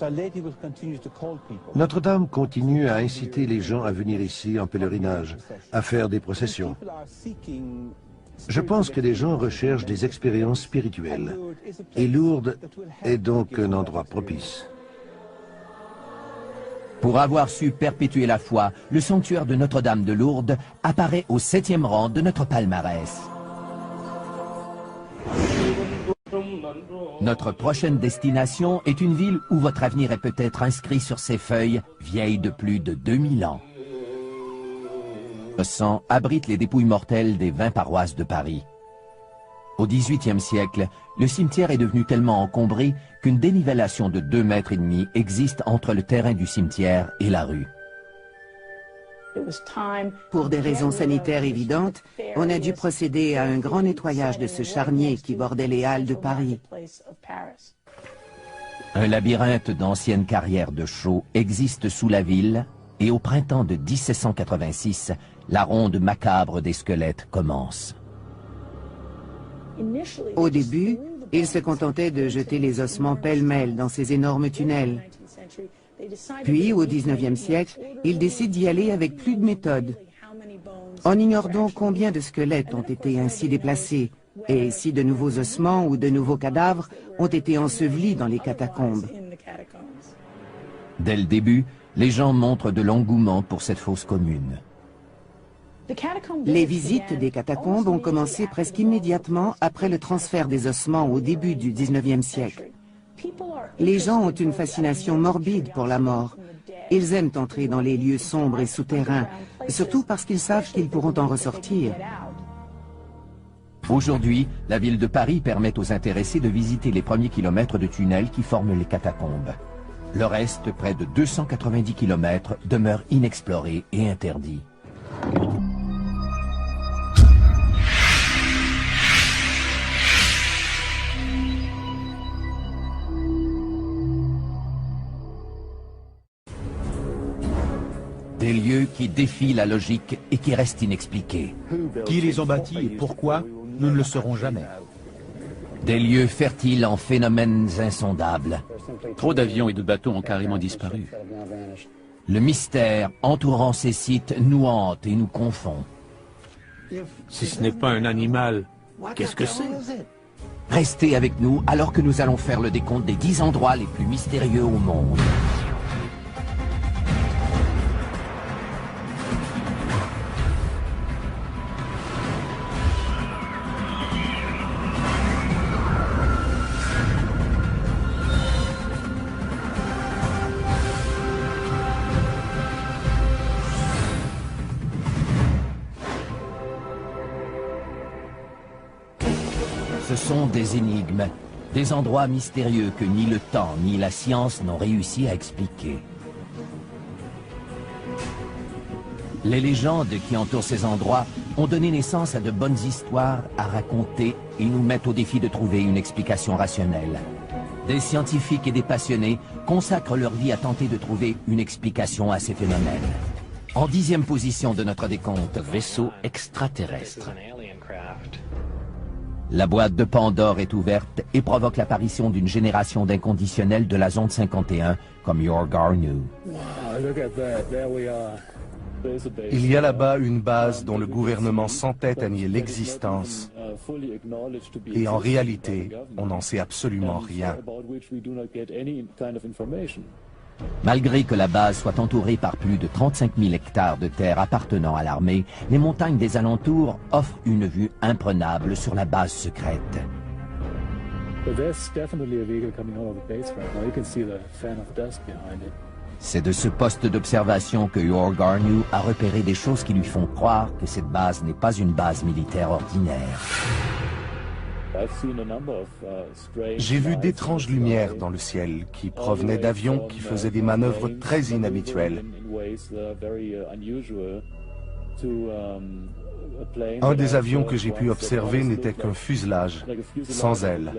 Notre-Dame continue à inciter les gens à venir ici en pèlerinage, à faire des processions. Je pense que les gens recherchent des expériences spirituelles. Et Lourdes est donc un endroit propice. Pour avoir su perpétuer la foi, le sanctuaire de Notre-Dame de Lourdes apparaît au 7e rang de notre palmarès. Notre prochaine destination est une ville où votre avenir est peut-être inscrit sur ses feuilles, vieilles de plus de 2000 ans. Le sang abrite les dépouilles mortelles des 20 paroisses de Paris. Au XVIIIe siècle, le cimetière est devenu tellement encombré qu'une dénivellation de 2,5 mètres existe entre le terrain du cimetière et la rue. Pour des raisons sanitaires évidentes, on a dû procéder à un grand nettoyage de ce charnier qui bordait les halles de Paris. Un labyrinthe d'anciennes carrières de chaux existe sous la ville et au printemps de 1786, la ronde macabre des squelettes commence. Au début, ils se contentaient de jeter les ossements pêle-mêle dans ces énormes tunnels. Puis, au XIXe siècle, ils décident d'y aller avec plus de méthode. On ignore donc combien de squelettes ont été ainsi déplacés, et si de nouveaux ossements ou de nouveaux cadavres ont été ensevelis dans les catacombes. Dès le début, les gens montrent de l'engouement pour cette fosse commune. Les visites des catacombes ont commencé presque immédiatement après le transfert des ossements au début du XIXe siècle. Les gens ont une fascination morbide pour la mort. Ils aiment entrer dans les lieux sombres et souterrains, surtout parce qu'ils savent qu'ils pourront en ressortir. Aujourd'hui, la ville de Paris permet aux intéressés de visiter les premiers kilomètres de tunnels qui forment les catacombes. Le reste, près de 290 kilomètres, demeure inexploré et interdit. Des lieux qui défient la logique et qui restent inexpliqués. Qui les ont bâtis et pourquoi, nous ne le saurons jamais. Des lieux fertiles en phénomènes insondables. Trop d'avions et de bateaux ont carrément disparu. Le mystère entourant ces sites nous hante et nous confond. Si ce n'est pas un animal, qu'est-ce que c'est? Restez avec nous alors que nous allons faire le décompte des 10 endroits les plus mystérieux au monde. Ce sont des énigmes, des endroits mystérieux que ni le temps ni la science n'ont réussi à expliquer. Les légendes qui entourent ces endroits ont donné naissance à de bonnes histoires à raconter et nous mettent au défi de trouver une explication rationnelle. Des scientifiques et des passionnés consacrent leur vie à tenter de trouver une explication à ces phénomènes. En 10e position de notre décompte, vaisseau extraterrestre. La boîte de Pandore est ouverte et provoque l'apparition d'une génération d'inconditionnels de la zone 51, comme Yorgarnu. Il y a là-bas une base dont le gouvernement s'entête à nier l'existence. Et en réalité, on n'en sait absolument rien. Malgré que la base soit entourée par plus de 35 000 hectares de terre appartenant à l'armée, les montagnes des alentours offrent une vue imprenable sur la base secrète. C'est de ce poste d'observation que Yorgarnu a repéré des choses qui lui font croire que cette base n'est pas une base militaire ordinaire. J'ai vu d'étranges lumières dans le ciel qui provenaient d'avions qui faisaient des manœuvres très inhabituelles. Un des avions que j'ai pu observer n'était qu'un fuselage, sans ailes.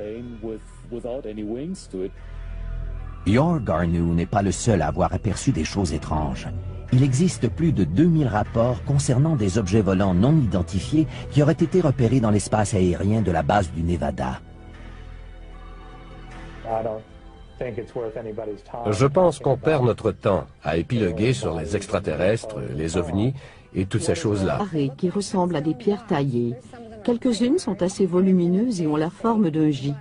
Yorgarnu n'est pas le seul à avoir aperçu des choses étranges. Il existe plus de 2000 rapports concernant des objets volants non identifiés qui auraient été repérés dans l'espace aérien de la base du Nevada. Je pense qu'on perd notre temps à épiloguer sur les extraterrestres, les ovnis et toutes ces choses-là. Qui ressemblent à des pierres taillées. Quelques-unes sont assez volumineuses et ont la forme d'un J.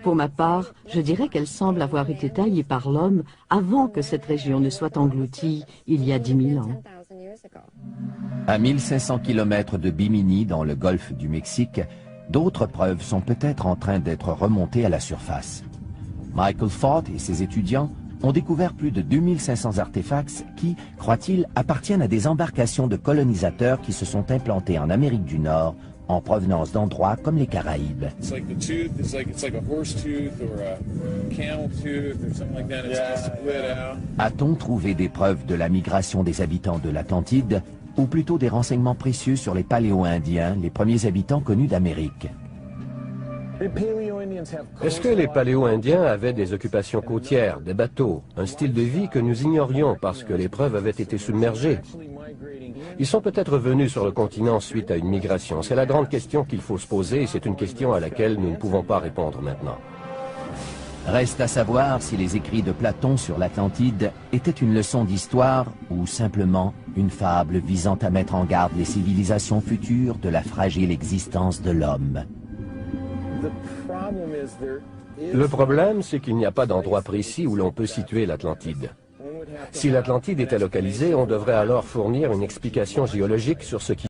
Pour ma part, je dirais qu'elles semblent avoir été taillées par l'homme avant que cette région ne soit engloutie il y a 10 000 ans. À 1500 km de Bimini, dans le golfe du Mexique, d'autres preuves sont peut-être en train d'être remontées à la surface. Michael Fott et ses étudiants ont découvert plus de 2500 artefacts qui, croient-ils, appartiennent à des embarcations de colonisateurs qui se sont implantés en Amérique du Nord en provenance d'endroits comme les Caraïbes. A-t-on trouvé des preuves de la migration des habitants de l'Atlantide, ou plutôt des renseignements précieux sur les Paléo-Indiens, les premiers habitants connus d'Amérique? Est-ce que les Paléo-Indiens avaient des occupations côtières, des bateaux, un style de vie que nous ignorions parce que les preuves avaient été submergées? Ils sont peut-être venus sur le continent suite à une migration. C'est la grande question qu'il faut se poser et c'est une question à laquelle nous ne pouvons pas répondre maintenant. Reste à savoir si les écrits de Platon sur l'Atlantide étaient une leçon d'histoire ou simplement une fable visant à mettre en garde les civilisations futures de la fragile existence de l'homme. Le problème, c'est qu'il n'y a pas d'endroit précis où l'on peut situer l'Atlantide. Si l'Atlantide était localisée, on devrait alors fournir une explication géologique sur ce qui